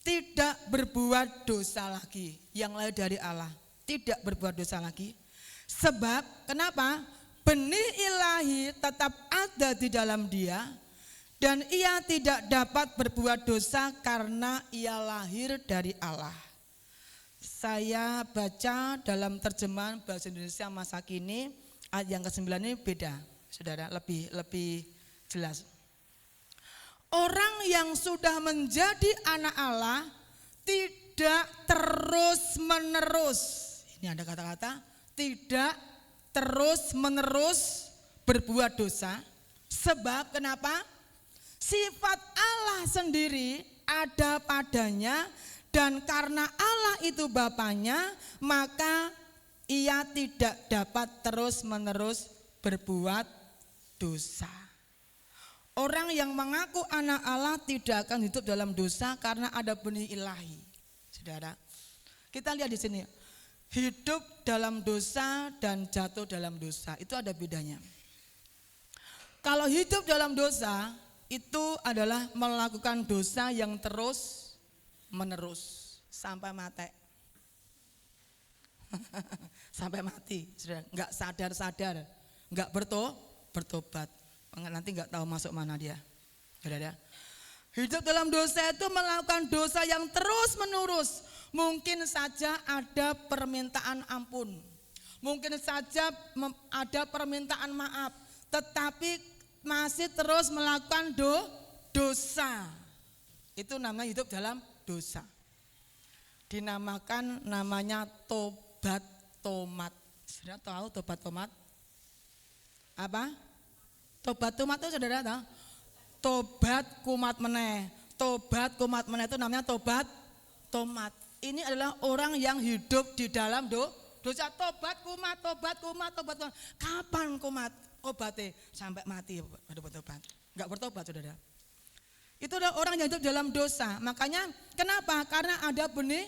tidak berbuat dosa lagi. Yang lahir dari Allah tidak berbuat dosa lagi. Sebab kenapa? Benih ilahi tetap ada di dalam dia, dan ia tidak dapat berbuat dosa karena ia lahir dari Allah. Saya baca dalam terjemahan bahasa Indonesia masa kini, ayat yang ke-9 ini beda, saudara, lebih jelas. Orang yang sudah menjadi anak Allah tidak terus menerus, ini ada kata-kata, tidak terus menerus berbuat dosa. Sebab kenapa? Sifat Allah sendiri ada padanya, dan karena Allah itu Bapanya, maka ia tidak dapat terus menerus berbuat dosa. Orang yang mengaku anak Allah tidak akan hidup dalam dosa karena ada benih ilahi. Saudara, kita lihat di sini, hidup dalam dosa dan jatuh dalam dosa itu ada bedanya. Kalau hidup dalam dosa itu adalah melakukan dosa yang terus menerus sampai mati. Sampai mati, saudara, enggak sadar-sadar, enggak bertobat. Nanti nggak tahu masuk mana dia. Saudara. Hidup dalam dosa itu melakukan dosa yang terus menerus. Mungkin saja ada permintaan ampun. Mungkin saja ada permintaan maaf. Tetapi masih terus melakukan dosa. Itu namanya hidup dalam dosa. Dinamakan namanya tobat tomat. Saudara tahu tobat tomat? Apa? Tobat tomat itu saudara tahu? Tobat kumat meneh. Tobat kumat meneh itu namanya tobat tomat. Ini adalah orang yang hidup di dalam dosa. Tobat kumat, tobat kumat, tobat kumat. Kapan kumat? Obatnya sampai mati baru bertobat. Enggak bertobat saudara. Itu adalah orang yang hidup dalam dosa. Makanya kenapa? Karena ada benih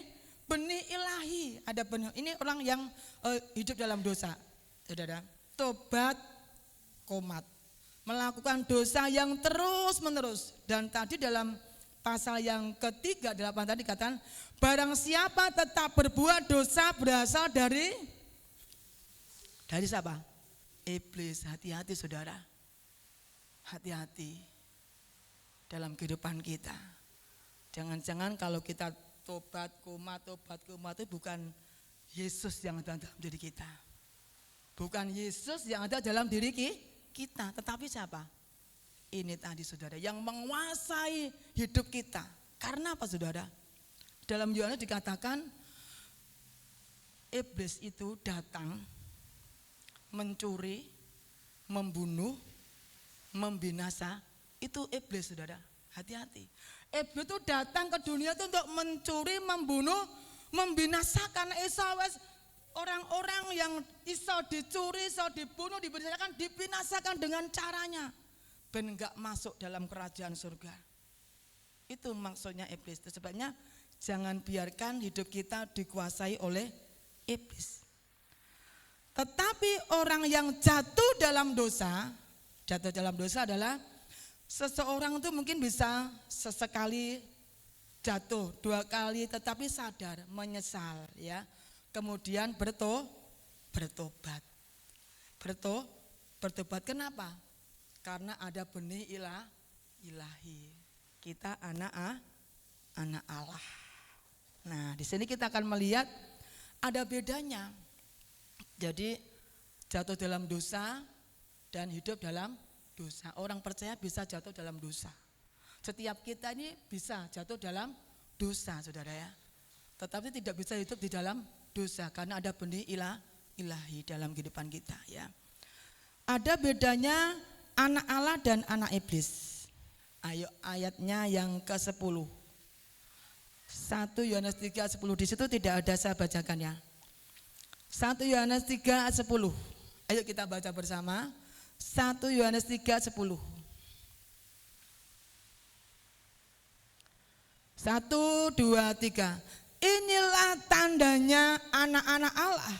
ilahi. Ada benih. Ini orang yang hidup dalam dosa. Saudara. Tobat kumat. Melakukan dosa yang terus menerus. Dan tadi dalam pasal yang ketiga 8 tadi katakan, barang siapa tetap berbuat dosa berasal dari siapa? Iblis. Hati-hati saudara. Hati-hati dalam kehidupan kita. Jangan-jangan kalau kita tobat kumat itu bukan Yesus yang ada dalam diri kita. Bukan Yesus yang ada dalam diri kita, tetapi siapa? Ini tadi saudara yang menguasai hidup kita. Karena apa saudara? Dalam Yohanes dikatakan iblis itu datang mencuri, membunuh, membinasa. Itu iblis saudara, hati-hati. Iblis itu datang ke dunia itu untuk mencuri, membunuh, membinasakan. Orang-orang yang iso dicuri, iso dibunuh, dibinasakan dengan caranya. Ben enggak masuk dalam kerajaan surga. Itu maksudnya iblis. Itu sebabnya jangan biarkan hidup kita dikuasai oleh iblis. Tetapi orang yang jatuh dalam dosa adalah seseorang itu mungkin bisa sesekali jatuh, 2 kali tetapi sadar, menyesal ya. Kemudian bertobat. Bertobat kenapa? Karena ada benih ilahi. Kita anak Allah. Nah, di sini kita akan melihat ada bedanya. Jadi jatuh dalam dosa dan hidup dalam dosa. Orang percaya bisa jatuh dalam dosa. Setiap kita ini bisa jatuh dalam dosa, saudara ya. Tetapi tidak bisa hidup di dalam dosa karena ada benih ilahi dalam kehidupan kita ya. Ada bedanya anak Allah dan anak iblis. Ayo ayatnya yang ke-10. 1 Yohanes 3:10 di situ tidak ada, saya bacakan ya. 1 Yohanes 3:10. Ayo kita baca bersama. 1 Yohanes 3:10. 1, 2, 3. Inilah tandanya anak-anak Allah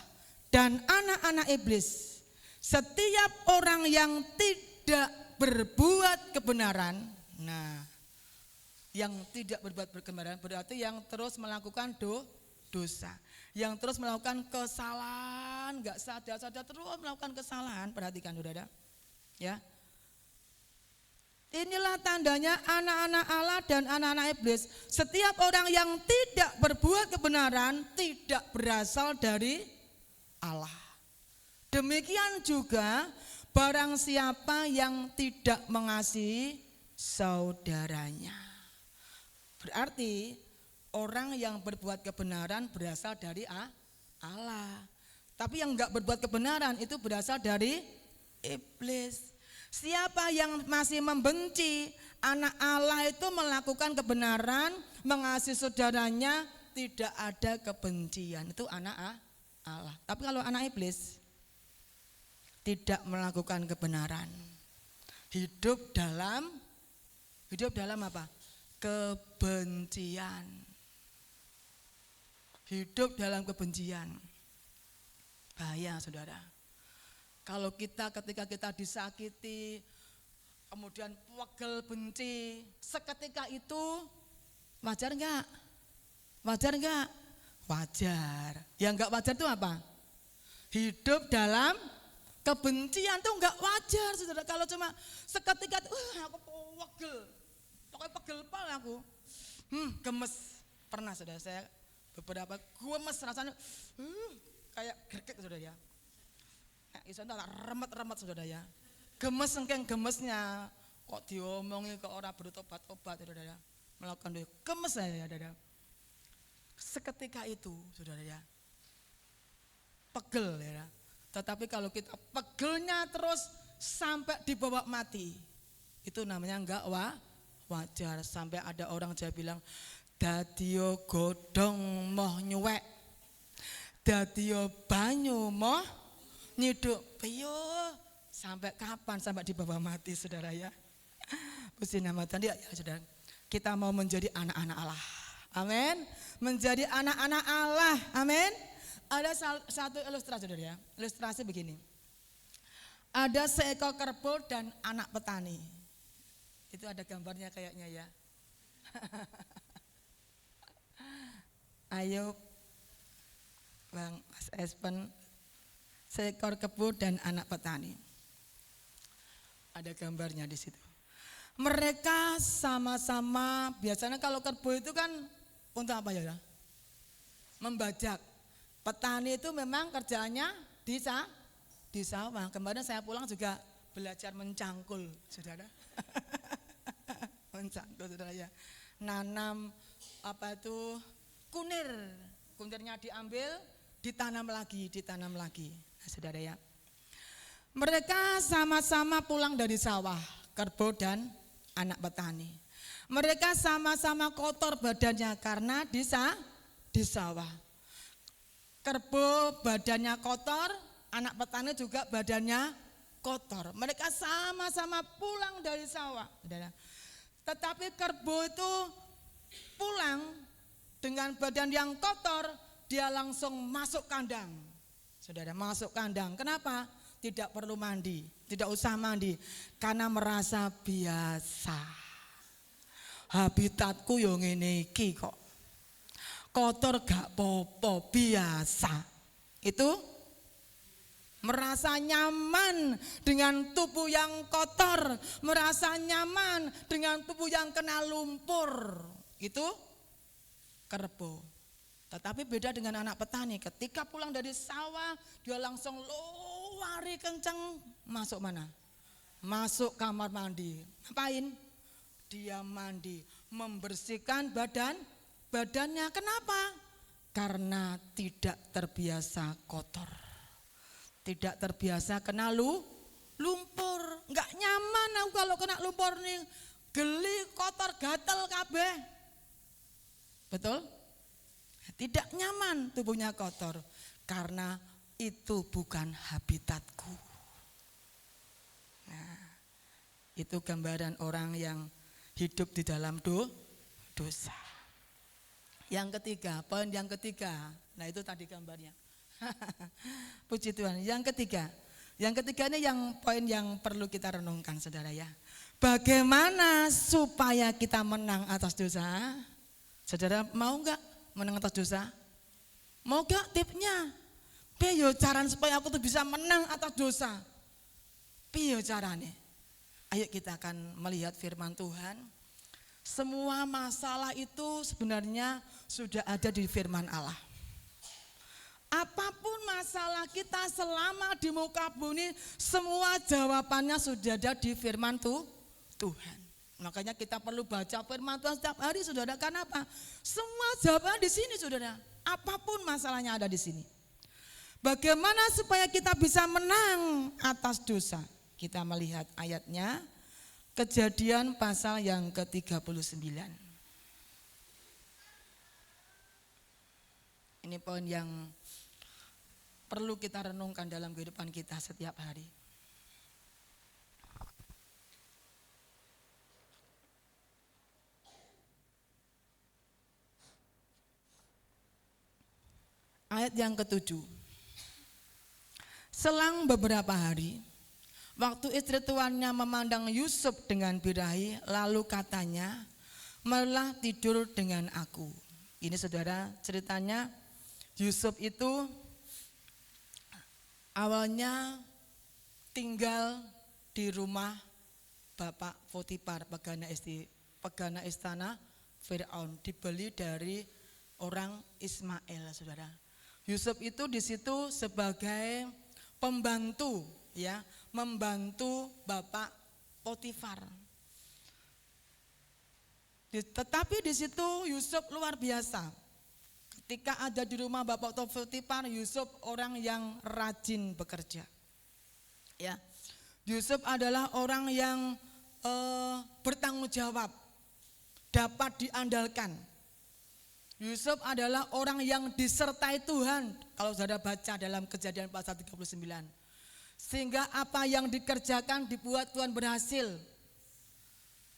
dan anak-anak iblis. Setiap orang yang tidak berbuat kebenaran. Nah, yang tidak berbuat kebenaran berarti yang terus melakukan dosa. Yang terus melakukan kesalahan, enggak sadar-sadar terus melakukan kesalahan. Perhatikan saudara. Ya. Inilah tandanya anak-anak Allah dan anak-anak iblis. Setiap orang yang tidak berbuat kebenaran tidak berasal dari Allah. Demikian juga barang siapa yang tidak mengasihi saudaranya. Berarti orang yang berbuat kebenaran berasal dari Allah. Tapi yang enggak berbuat kebenaran itu berasal dari iblis. Siapa yang masih membenci anak Allah itu melakukan kebenaran, mengasihi saudaranya, tidak ada kebencian. Itu anak Allah. Tapi kalau anak iblis tidak melakukan kebenaran, hidup dalam apa? Kebencian. Hidup dalam kebencian. Bahaya saudara. Kalau ketika kita disakiti, kemudian pegel benci, seketika itu wajar enggak? Wajar enggak? Wajar. Yang enggak wajar itu apa? Hidup dalam Kebencian tuh enggak wajar, saudara. Kalau cuma seketika aku pegel, pokoknya pegel pal aku, gemes. Pernah saudara saya beberapa gemes rasanya, kayak gerget saudara ya. Iso tak remet-remet saudara ya. Gemes engkeng gemesnya, kok diomongi kok ora bertobat-tobat saudara ya. Melakukan dosa, gemes saya ya saudara. Seketika itu saudara ya, pegel ya. Tetapi kalau kita pegelnya terus sampai dibawa mati, itu namanya enggak wajar. Sampai ada orang Jawa bilang, dadiyo godhong moh nyuwek, dadiyo banyu moh nyiduk. Ayo, sampai kapan? Sampai dibawa mati saudara ya. Puji nama Tuhan ya saudara. Kita mau menjadi anak-anak Allah. Amin. Menjadi anak-anak Allah. Amin. Ada satu ilustrasi saudara ya. Ilustrasi begini. Ada seekor kerbau dan anak petani. Itu ada gambarnya kayaknya ya. Ayo Bang Mas Espen, seekor kerbau dan anak petani. Ada gambarnya di situ. Mereka sama-sama, biasanya kalau kerbau itu kan untuk apa ya? Membajak. Petani itu memang kerjaannya di sawah. Kemarin saya pulang juga belajar mencangkul, saudara. Mencangkul, saudara ya. Nanam apa itu kunir. Kunirnya diambil, ditanam lagi. Nah, saudara ya. Mereka sama-sama pulang dari sawah, kerbau dan anak petani. Mereka sama-sama kotor badannya karena di sawah. Kerbau badannya kotor, anak petani juga badannya kotor. Mereka sama-sama pulang dari sawah. Tetapi kerbau itu pulang dengan badan yang kotor, dia langsung masuk kandang. Saudara, masuk kandang. Kenapa? Tidak perlu mandi, tidak usah mandi, karena merasa biasa. Habitatku yo ngene iki kok. Kotor gak popo, biasa. Itu merasa nyaman dengan tubuh yang kotor, merasa nyaman dengan tubuh yang kena lumpur. Itu kerbau. Tetapi beda dengan anak petani, ketika pulang dari sawah dia langsung lari kencang, masuk mana? Masuk kamar mandi. Ngapain? Dia mandi, membersihkan badannya. Kenapa? Karena tidak terbiasa kotor. Tidak terbiasa kena lumpur. Enggak nyaman aku kalau kena lumpur nih. Geli, kotor, gatel kabeh. Betul? Tidak nyaman tubuhnya kotor karena itu bukan habitatku. Nah, itu gambaran orang yang hidup di dalam dosa. Yang ketiga, poin yang ketiga. Nah, itu tadi gambarnya. Puji Tuhan. Yang ketiga ini yang poin yang perlu kita renungkan saudara ya. Bagaimana supaya kita menang atas dosa? Saudara mau enggak menang atas dosa? Mau gak tipnya? Piye caranya supaya aku tuh bisa menang atas dosa? Piye caranya? Ayo kita akan melihat firman Tuhan. Semua masalah itu sebenarnya sudah ada di firman Allah. Apapun masalah kita selama di muka bumi, semua jawabannya sudah ada di firman Tuhan. Makanya kita perlu baca firman Tuhan setiap hari saudara. Karena apa? Semua jawaban di sini saudara. Apapun masalahnya ada di sini. Bagaimana supaya kita bisa menang atas dosa? Kita melihat ayatnya. Kejadian pasal yang ke-39. Ini poin yang perlu kita renungkan dalam kehidupan kita setiap hari. Ayat yang ke-7. Selang beberapa hari, waktu istri tuannya memandang Yusuf dengan birahi, lalu katanya, malah tidur dengan aku. Ini saudara ceritanya, Yusuf itu awalnya tinggal di rumah Bapak Potifar, pegana istana Firaun, dibeli dari orang Ismail, saudara. Yusuf itu di situ sebagai pembantu, ya, membantu Bapak Potifar. Tetapi di situ Yusuf luar biasa. Ketika ada di rumah Bapak Potifar, Yusuf orang yang rajin bekerja. Ya, Yusuf adalah orang yang bertanggung jawab, dapat diandalkan. Yusuf adalah orang yang disertai Tuhan. Kalau saudara baca dalam Kejadian pasal 39. Sehingga apa yang dikerjakan dibuat Tuhan berhasil.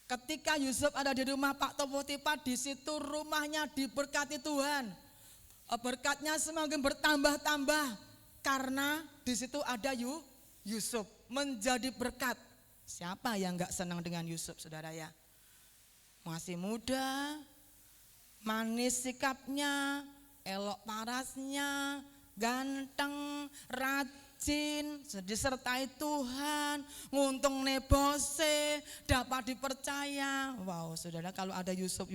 Ketika Yusuf ada di rumah Pak Potifar, di situ rumahnya diberkati Tuhan. Berkatnya semakin bertambah-tambah karena di situ ada Yusuf menjadi berkat. Siapa yang enggak senang dengan Yusuf, saudara ya? Masih muda, manis sikapnya, elok parasnya, ganteng, rajin, disertai Tuhan, nguntung nebose, dapat dipercaya. Wow, saudara, kalau ada Yusuf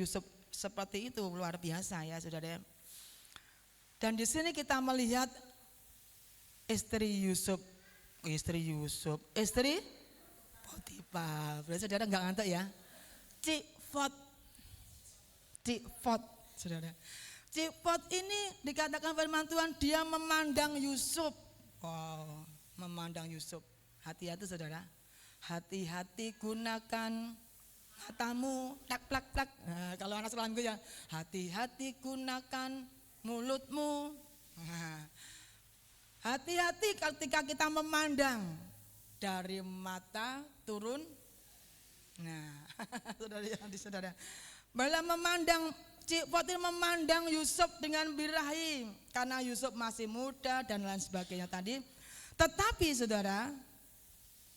seperti itu luar biasa ya, saudara. Dan di sini kita melihat istri Potifar. Berarti saudara enggak ngantuk ya? Cikfot, saudara. Cikfot ini dikatakan firman Tuhan, dia memandang Yusuf. Wow, memandang Yusuf. Hati-hati saudara. Hati-hati gunakan matamu, plak. Nah, kalau anak sekolahku ya, hati-hati gunakan mulutmu. Nah, hati-hati ketika kita memandang dari mata turun. Nah, saudara. Bala memandang Potifar memandang Yusuf dengan birahi karena Yusuf masih muda dan lain sebagainya tadi. Tetapi saudara,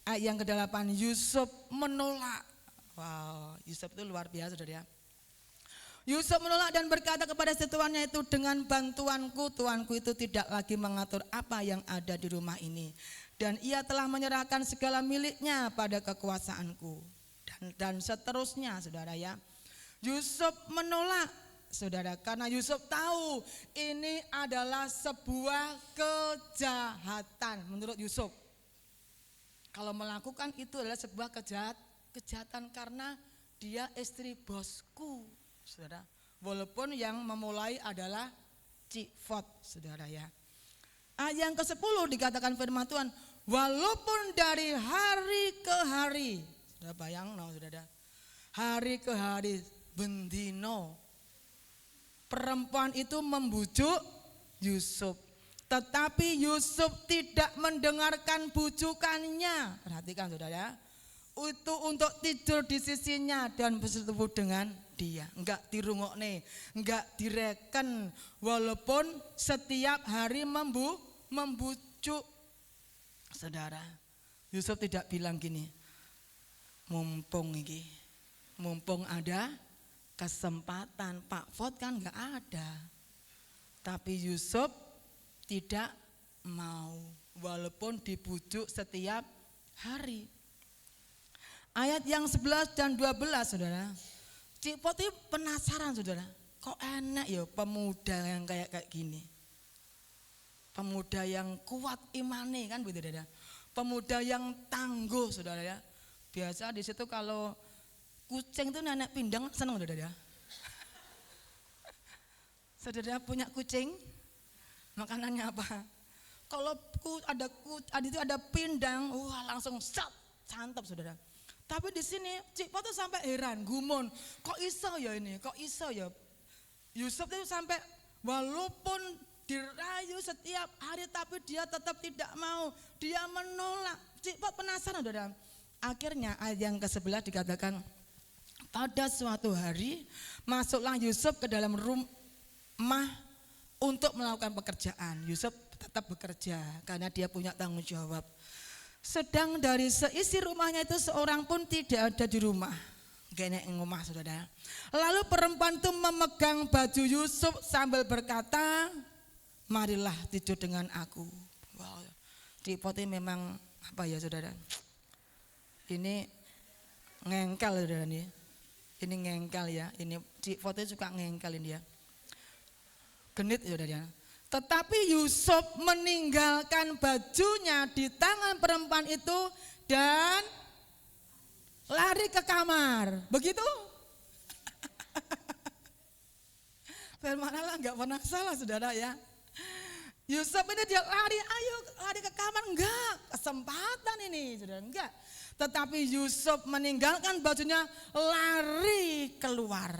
ayat yang ke-8, Yusuf menolak. Wow, Yusuf itu luar biasa, saudara. Yusuf menolak dan berkata kepada setuannya itu, dengan bantuanku tuanku itu tidak lagi mengatur apa yang ada di rumah ini, dan ia telah menyerahkan segala miliknya pada kekuasaanku, dan seterusnya, saudara ya. Yusuf menolak, saudara, karena Yusuf tahu ini adalah sebuah kejahatan menurut Yusuf. Kalau melakukan itu adalah sebuah kejahatan karena dia istri bosku, saudara. Walaupun yang memulai adalah Cikfot, saudara ya. Ayat yang ke-10 dikatakan firman Tuhan, walaupun dari hari ke hari, saudara bayang, saudara, hari ke hari, bendino, perempuan itu membujuk Yusuf, tetapi Yusuf tidak mendengarkan bujukannya. Perhatikan saudara, itu untuk tidur di sisinya dan bersetubuh dengan dia, enggak dirungokne, enggak direken, walaupun setiap hari membujuk. Saudara, Yusuf tidak bilang gini, mumpung ada kesempatan, Pak Fot kan enggak ada. Tapi Yusuf tidak mau, walaupun dibujuk setiap hari. Ayat yang 11 dan 12, saudara. Cikfot itu penasaran, saudara. Kok enak ya pemuda yang kayak gini. Pemuda yang kuat imane, kan begitu, saudara. Pemuda yang tangguh, saudara ya. Biasa di situ kalau kucing itu nenek pindang senang, saudara. Saudara punya kucing, makanannya apa? Kalau ada pindang, wah langsung santap, saudara. Tapi di sini Cikfot tuh sampai heran, gumun, kok iso ya ini, kok iso ya. Yusuf itu sampai walaupun dirayu setiap hari tapi dia tetap tidak mau, dia menolak. Cikfot penasaran, saudara. Akhirnya ayat yang ke-11 dikatakan, pada suatu hari masuklah Yusuf ke dalam rumah untuk melakukan pekerjaan. Yusuf tetap bekerja karena dia punya tanggung jawab. Sedang dari seisi rumahnya itu seorang pun tidak ada di rumah. Gak ngomah, saudara. Lalu perempuan itu memegang baju Yusuf sambil berkata, marilah tidur dengan aku. Wow, Cikfot memang apa ya saudara? Ini ngengkel saudara nih. Ini ngengkel ya. Ini fotonya suka ngengkel ini ya. Genit saudara. Tetapi Yusuf meninggalkan bajunya di tangan perempuan itu dan lari ke kamar. Begitu? Firman Allah enggak pernah salah saudara ya. Yusuf ini dia lari, ayo lari ke kamar. Enggak, kesempatan ini saudara, enggak. Tetapi Yusuf meninggalkan bajunya, lari keluar.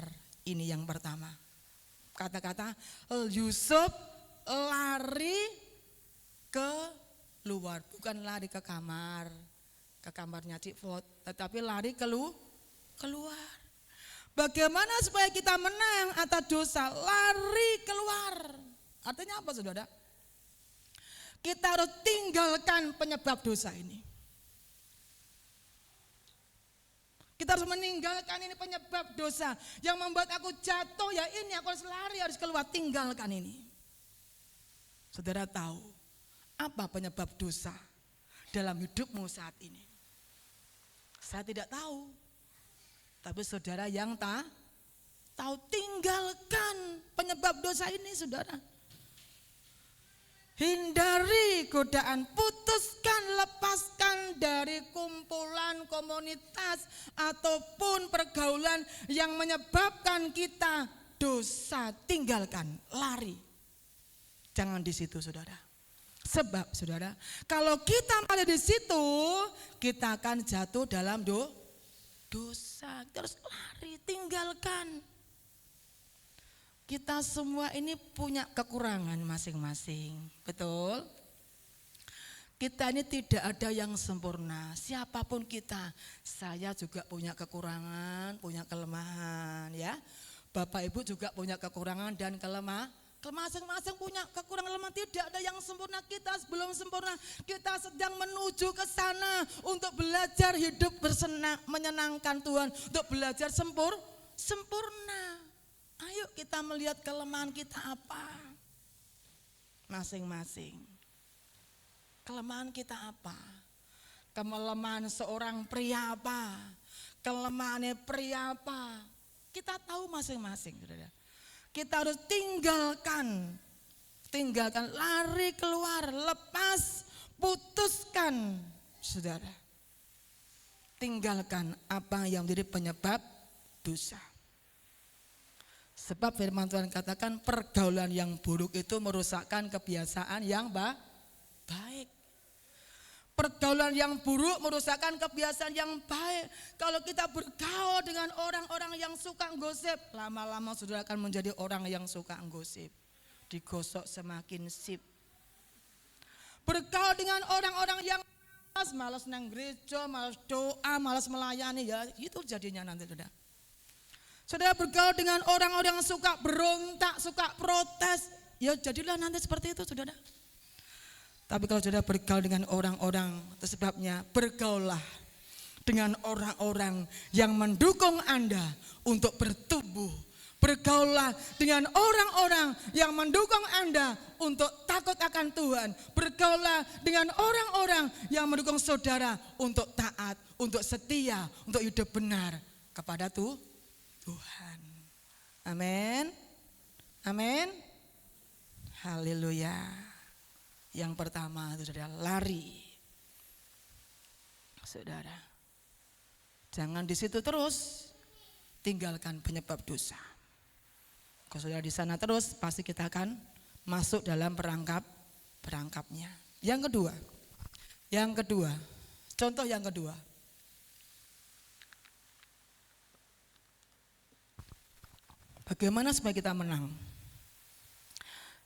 Ini yang pertama. Kata-kata Yusuf lari keluar, bukan lari ke kamar, ke kamarnya Cikfot, tetapi lari keluar. Bagaimana supaya kita menang atas dosa? Lari keluar. Artinya apa saudara? Kita harus tinggalkan penyebab dosa ini. Kita harus meninggalkan ini penyebab dosa yang membuat aku jatuh, ya ini aku harus lari, harus keluar, tinggalkan ini. Saudara tahu apa penyebab dosa dalam hidupmu saat ini? Saya tidak tahu. Tapi saudara yang tahu, tinggalkan penyebab dosa ini saudara. Hindari godaan, putuskan, lepaskan dari kumpulan, komunitas, ataupun pergaulan yang menyebabkan kita dosa. Tinggalkan, lari. Jangan di situ saudara. Sebab saudara, kalau kita malah di situ, kita akan jatuh dalam dosa. Kita harus lari, tinggalkan. Kita semua ini punya kekurangan masing-masing, betul? Kita ini tidak ada yang sempurna, siapapun kita. Saya juga punya kekurangan, punya kelemahan ya. Bapak Ibu juga punya kekurangan dan kelemahan. Masing-masing punya kekurangan kelemahan, tidak ada yang sempurna, kita belum sempurna. Kita sedang menuju ke sana untuk belajar hidup menyenangkan Tuhan, untuk belajar sempurna. Ayo kita melihat kelemahan kita apa masing-masing. Kelemahan kita apa? Kelemahan seorang pria apa? Kelemahannya pria apa? Kita tahu masing-masing saudara. Kita harus tinggalkan, lari keluar, lepas, putuskan saudara. Tinggalkan apa yang menjadi penyebab dosa. Sebab firman Tuhan katakan pergaulan yang buruk itu merusakkan kebiasaan yang baik. Pergaulan yang buruk merusakkan kebiasaan yang baik. Kalau kita bergaul dengan orang-orang yang suka gosip, lama-lama saudara akan menjadi orang yang suka gosip. Digosok semakin sip. Bergaul dengan orang-orang yang malas nang gereja, malas doa, malas melayani, ya itu jadinya nanti saudara. Saudara bergaul dengan orang-orang yang suka berontak, suka protes, ya jadilah nanti seperti itu saudara. Tapi kalau saudara bergaul dengan orang-orang, itu sebabnya bergaullah dengan orang-orang yang mendukung Anda untuk bertumbuh. Bergaullah dengan orang-orang yang mendukung Anda untuk takut akan Tuhan. Bergaullah dengan orang-orang yang mendukung saudara untuk taat, untuk setia, untuk hidup benar kepada Tuhan. Amin. Amin. Haleluya. Yang pertama itu saudara, lari. Saudara, jangan di situ terus, tinggalkan penyebab dosa. Kalau saudara di sana terus, pasti kita akan masuk dalam perangkapnya. Yang kedua, contoh yang kedua. Bagaimana supaya kita menang?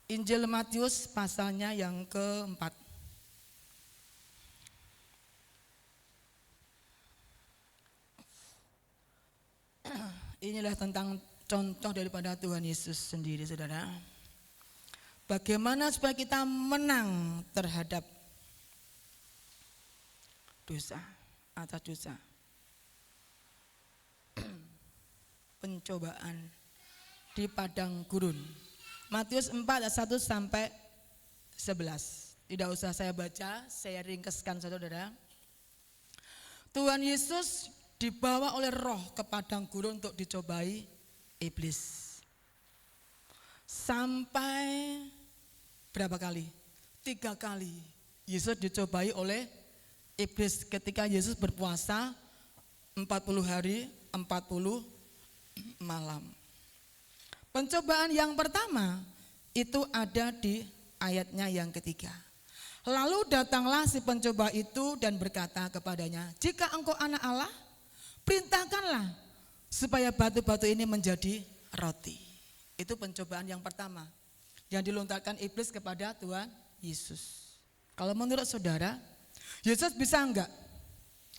Injil Matius pasalnya yang keempat. Inilah tentang contoh daripada Tuhan Yesus sendiri saudara. Bagaimana supaya kita menang terhadap dosa atas dosa. Pencobaan di padang gurun. Matius 4 ayat 1 sampai 11. Tidak usah saya baca, saya ringkaskan saudara. Tuhan Yesus dibawa oleh roh ke padang gurun untuk dicobai iblis. Sampai berapa kali? 3 kali Yesus dicobai oleh iblis ketika Yesus berpuasa 40 hari 40 malam. Pencobaan yang pertama itu ada di ayatnya yang ketiga. Lalu datanglah si pencoba itu dan berkata kepadanya, jika engkau anak Allah, perintahkanlah supaya batu-batu ini menjadi roti. Itu pencobaan yang pertama yang dilontarkan iblis kepada Tuhan Yesus. Kalau menurut saudara, Yesus bisa enggak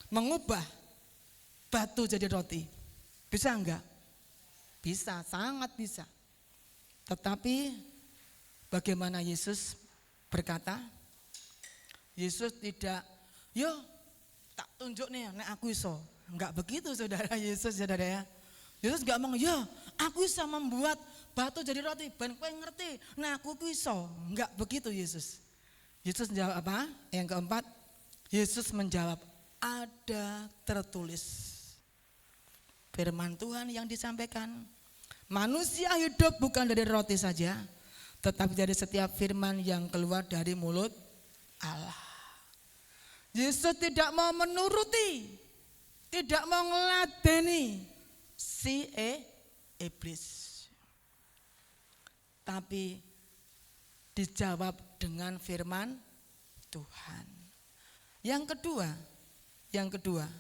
mengubah batu jadi roti? Bisa enggak? Bisa, sangat bisa. Tetapi bagaimana Yesus berkata? Yesus tidak, yo tak tunjuk nih, nek aku iso. Enggak begitu saudara Yesus, saudara ya. Yesus enggak ngomong, yo aku bisa membuat batu jadi roti, ben kowe ngerti, nah aku iso. Enggak begitu Yesus. Yesus menjawab apa? Yang keempat, Yesus menjawab, ada tertulis. Firman Tuhan yang disampaikan, manusia hidup bukan dari roti saja, tetapi dari setiap firman yang keluar dari mulut Allah. Yesus tidak mau menuruti, tidak mau ngeladeni si iblis. Tapi dijawab dengan firman Tuhan. Yang kedua,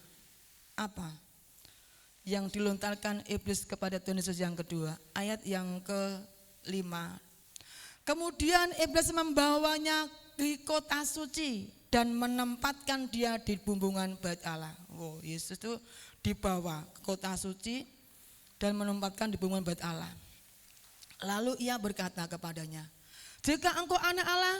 apa? Yang dilontarkan iblis kepada Tuhan Yesus yang kedua, ayat yang ke-5. Kemudian iblis membawanya di kota suci dan menempatkan dia di bumbungan bait Allah. Oh, Yesus itu dibawa ke kota suci dan menempatkan di bumbungan bait Allah. Lalu ia berkata kepadanya, jika engkau anak Allah,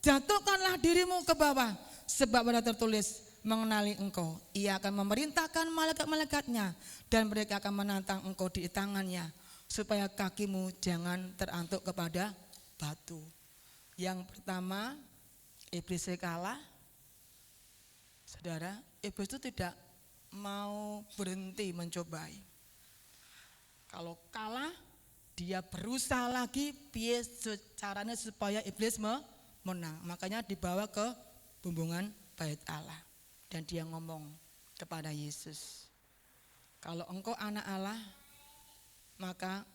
jatuhkanlah dirimu ke bawah, sebab ada tertulis mengenali engkau. Ia akan memerintahkan malaikat-malaikatnya dan mereka akan menantang engkau di tangannya, supaya kakimu jangan terantuk kepada batu. Yang pertama, iblis kalah. Saudara, iblis itu tidak mau berhenti mencobai. Kalau kalah, dia berusaha lagi caranya supaya iblis menang. Makanya dibawa ke bumbungan bait Allah. Dan dia ngomong kepada Yesus, kalau engkau anak Allah, maka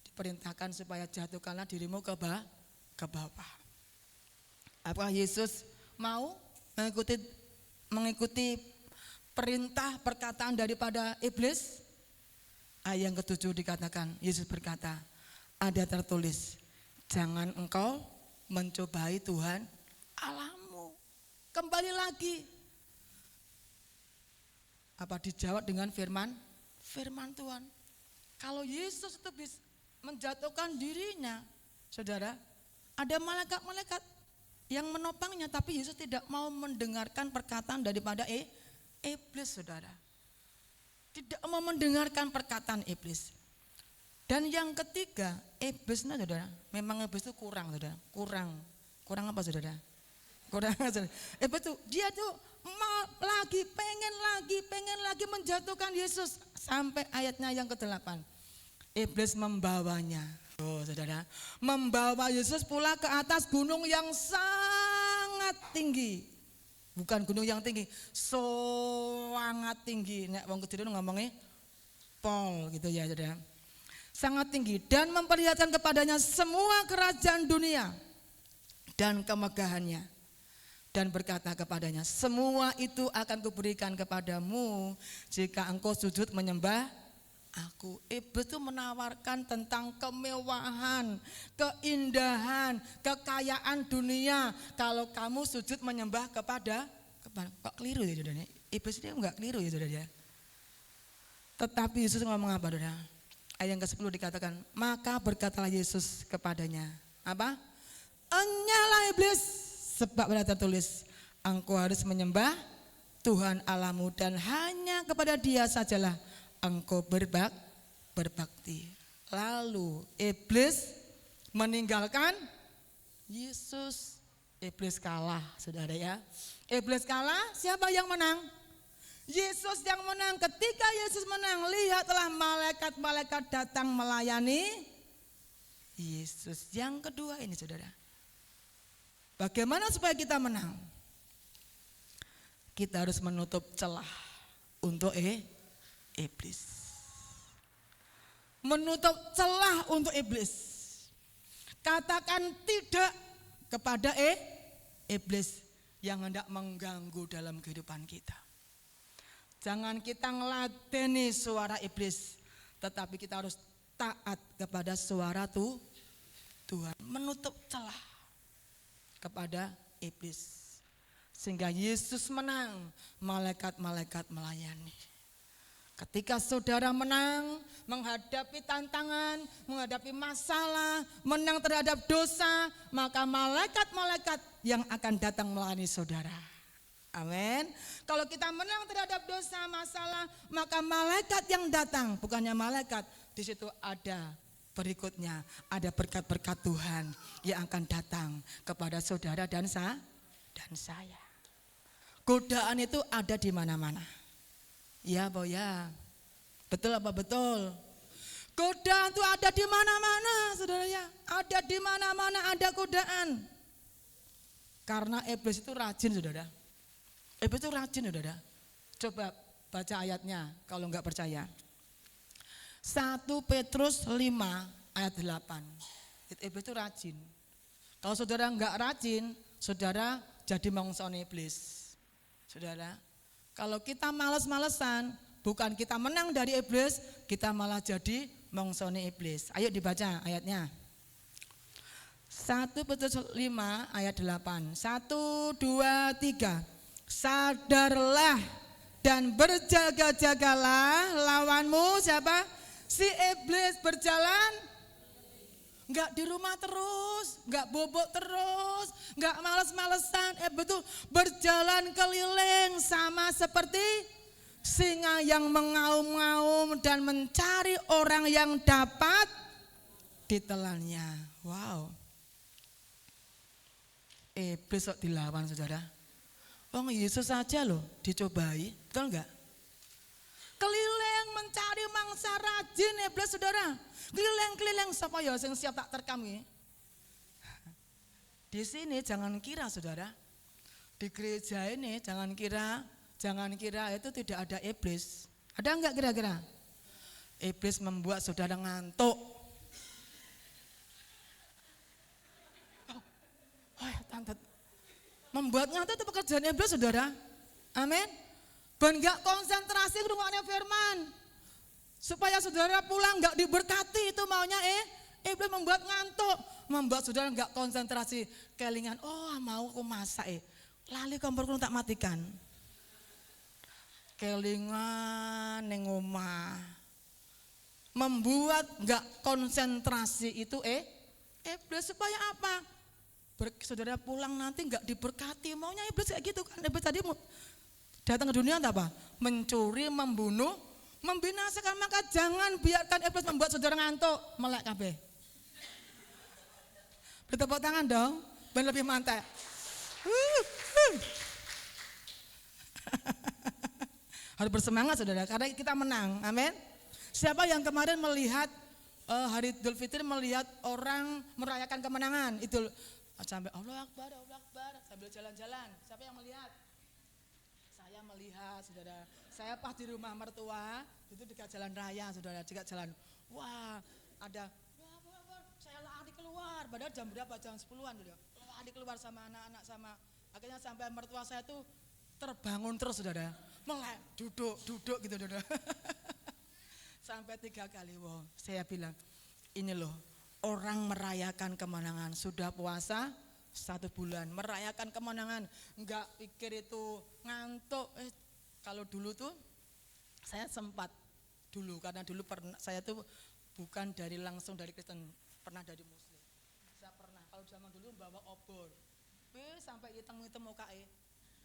diperintahkan supaya jatuhkanlah dirimu ke bawah. Apakah Yesus mau mengikuti perintah perkataan daripada iblis? Ayat yang ke-7 dikatakan, Yesus berkata, ada tertulis, jangan engkau mencobai Tuhan Allahmu. Kembali lagi, apa dijawab dengan firman Tuhan. Kalau Yesus itu bisa menjatuhkan dirinya, saudara, ada malaikat-malaikat yang menopangnya, tapi Yesus tidak mau mendengarkan perkataan daripada iblis, saudara. Tidak mau mendengarkan perkataan iblis. Dan yang ketiga, iblisnya, saudara, memang iblis itu kurang, saudara. Kurang apa, saudara? Kurang, saudara. Iblis itu dia tuh pengen lagi menjatuhkan Yesus, sampai ayatnya yang ke-8. Iblis membawanya. Oh, saudara, membawa Yesus pula ke atas gunung yang sangat tinggi. Bukan gunung yang tinggi, sangat tinggi. Nek wong kecil ngomongnya pol gitu ya, saudara. Sangat tinggi, dan memperlihatkan kepadanya semua kerajaan dunia dan kemegahannya, dan berkata kepadanya, semua itu akan kuberikan kepadamu jika engkau sujud menyembah aku. Iblis itu menawarkan tentang kemewahan, keindahan, kekayaan dunia kalau kamu sujud menyembah kepada kok keliru ya, saudara? Iblis itu enggak keliru ya, saudara. Tetapi Yesus ngomong apa, saudara? Ayat yang ke-10 dikatakan, maka berkatalah Yesus kepadanya, apa? Enyalah iblis, sebab ada tertulis, engkau harus menyembah Tuhan Allahmu dan hanya kepada Dia sajalah engkau berbakti. Lalu iblis meninggalkan Yesus. Iblis kalah, saudara ya. Iblis kalah, siapa yang menang? Yesus yang menang. Ketika Yesus menang, lihatlah malaikat-malaikat datang melayani Yesus. Yang kedua ini saudara, bagaimana supaya kita menang? Kita harus menutup celah untuk iblis. Menutup celah untuk iblis. Katakan tidak kepada iblis yang hendak mengganggu dalam kehidupan kita. Jangan kita ngeladeni suara iblis, tetapi kita harus taat kepada suara Tuhan. Menutup celah kepada iblis. Sehingga Yesus menang, malaikat-malaikat melayani. Ketika saudara menang, menghadapi tantangan, menghadapi masalah, menang terhadap dosa, maka malaikat-malaikat yang akan datang melayani saudara. Amin. Kalau kita menang terhadap dosa, masalah, maka malaikat yang datang, bukannya malaikat, di situ ada berikutnya, ada berkat-berkat Tuhan yang akan datang kepada saudara dan saya. Godaan itu ada di mana-mana. Ya, Boya. Betul apa betul? Godaan itu ada di mana-mana, saudara ya. Ada di mana-mana ada godaan. Karena iblis itu rajin, saudara. Iblis itu rajin, saudara. Coba baca ayatnya kalau enggak percaya. 1 Petrus 5 ayat 8. Iblis itu rajin. Kalau saudara enggak rajin, saudara jadi mangsane iblis. Saudara, kalau kita malas-malesan, bukan kita menang dari iblis, kita malah jadi mangsane iblis. Ayo dibaca ayatnya. 1 Petrus 5 ayat 8. 1, 2, 3. Sadarlah dan berjaga-jagalah lawanmu siapa? Si iblis berjalan enggak di rumah terus, enggak bobok terus, enggak males-malesan, betul, berjalan keliling sama seperti singa yang mengaum-ngaum dan mencari orang yang dapat ditelannya. Wow. Iblis kok dilawan, saudara. Wong Yesus saja loh dicobai, betul enggak? Keliling mencari mangsa rajin iblis, saudara. Keliling-keliling siapa ya yang siap tak terkam ini? Di sini jangan kira, saudara. Di gereja ini jangan kira itu tidak ada iblis. Ada enggak kira-kira? Iblis membuat saudara ngantuk. Membuat ngantuk itu pekerjaan iblis, saudara. Amin. Ben enggak konsentrasi ngrungokne firman. Supaya saudara pulang enggak diberkati, itu maunya iblis membuat ngantuk, membuat saudara enggak konsentrasi, kelingan, oh mau aku masak lali komporku tak matikan. Kelingan ning omah. Membuat enggak konsentrasi itu iblis supaya apa? Saudara pulang nanti enggak diberkati, maunya iblis kayak gitu kan. Iblis tadi datang ke dunia apa? Mencuri, membunuh, membinasakan. Maka jangan biarkan iblis membuat saudara ngantuk, melek kabeh. Bertepuk tangan dong, ben lebih mantap. Harus bersemangat, saudara, karena kita menang. Amin. Siapa yang kemarin melihat hari Idul Fitri, melihat orang merayakan kemenangan Idul, sampai Allah Akbar sambil jalan-jalan. Siapa yang melihat? Saya melihat, saudara. Saya pas di rumah mertua, itu dekat jalan raya, saudara, dekat jalan. Wah, ada, saya lari keluar, padahal jam berapa? Jam 10-an, saudara. Lari keluar sama anak-anak, sama akhirnya sampai mertua saya tuh terbangun terus, saudara. Melek, duduk gitu, saudara. Sampai 3 kali, wow, saya bilang, ini loh, orang merayakan kemenangan, sudah puasa 1 bulan, merayakan kemenangan, enggak pikir itu ngantuk. Kalau dulu tuh saya sempat dulu, karena dulu saya tuh bukan langsung dari Kristen, pernah dari Muslim. Saya pernah, kalau zaman dulu bawa obor, sampai hitam-hitam mukae,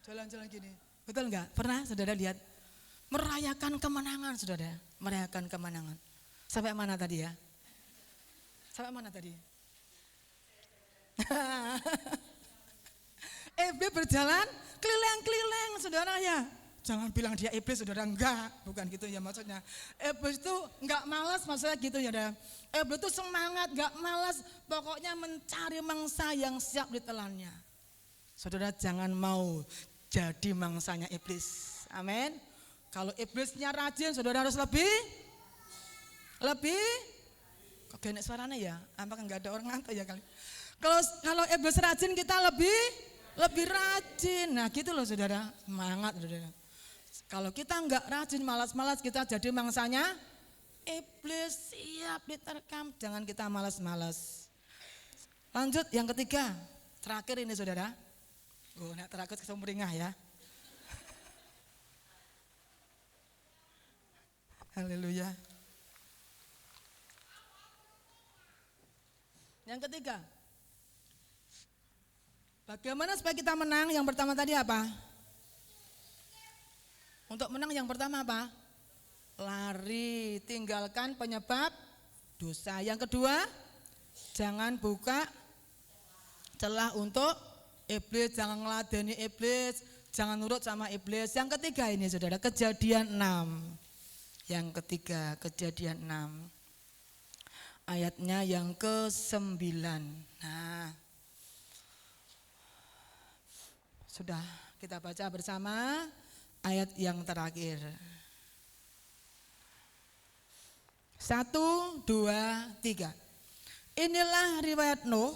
jalan-jalan gini, betul enggak? Pernah saudara lihat? Merayakan kemenangan, saudara, merayakan kemenangan. Sampai mana tadi ya? Sampai mana tadi? iblis berjalan keliling-keliling, saudara ya. Jangan bilang dia iblis, saudara, enggak, bukan gitu ya maksudnya. Iblis itu enggak malas, maksudnya gitu ya, saudara. Iblis itu semangat, enggak malas, pokoknya mencari mangsa yang siap ditelannya. Saudara jangan mau jadi mangsanya iblis. Amin. Kalau iblisnya rajin, saudara harus lebih. Kok genek suaranya ya? Apakah enggak ada orang ngantuk ya kali? Kalau iblis rajin, kita lebih rajin. Nah gitu loh saudara, semangat saudara. Kalau kita enggak rajin, malas-malas, kita jadi mangsanya iblis, siap diterkam. Jangan kita malas-malas. Lanjut yang ketiga, terakhir ini saudara. Nek terakhir kesumeringah ya. Haleluya. Yang ketiga, bagaimana supaya kita menang? Yang pertama tadi apa? Untuk menang yang pertama apa? Lari, tinggalkan penyebab dosa. Yang kedua, jangan buka celah untuk iblis, jangan ngeladeni iblis, jangan nurut sama iblis. Yang ketiga ini saudara, Kejadian 6. Yang ketiga, Kejadian 6. Ayatnya yang ke-9. Nah, sudah kita baca bersama ayat yang terakhir. 1, 2, 3. Inilah riwayat Nuh.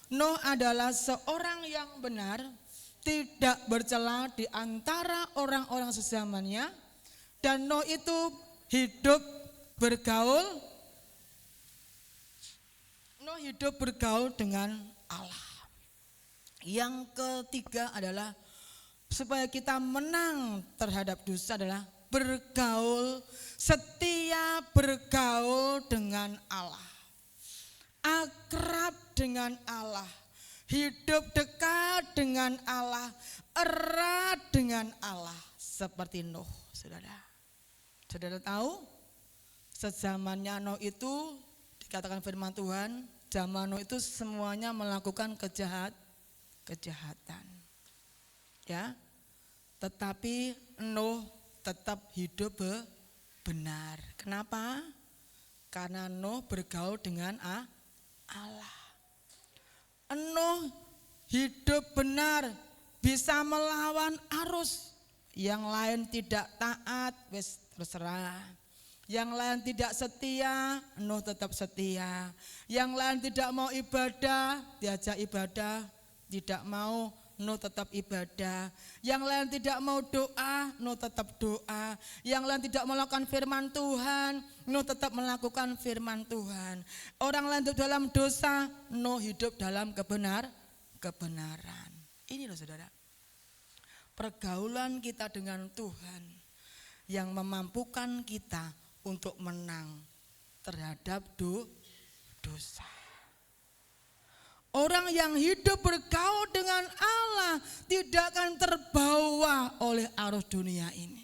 Nuh adalah seorang yang benar, tidak bercela di antara orang-orang sezamannya, dan Nuh itu hidup bergaul dengan Allah. Yang ketiga adalah supaya kita menang terhadap dosa adalah setia bergaul dengan Allah. Akrab dengan Allah, hidup dekat dengan Allah, erat dengan Allah seperti Nuh, saudara. Saudara tahu, sezamannya Nuh itu dikatakan firman Tuhan, zaman Nuh itu semuanya melakukan kejahatan. Ya. Tetapi Nuh tetap hidup benar. Kenapa? Karena Nuh bergaul dengan Allah. Nuh hidup benar, bisa melawan arus. Yang lain tidak taat, wis terserah. Yang lain tidak setia, Nuh tetap setia. Yang lain tidak mau ibadah, diajak ibadah, tidak mau, Nuh tetap ibadah. Yang lain tidak mau doa, Nuh tetap doa. Yang lain tidak melakukan firman Tuhan, Nuh tetap melakukan firman Tuhan. Orang lain hidup dalam dosa, Nuh hidup dalam kebenaran. Ini loh saudara, pergaulan kita dengan Tuhan yang memampukan kita untuk menang terhadap dosa. Orang yang hidup bergaul dengan Allah tidak akan terbawa oleh arus dunia ini.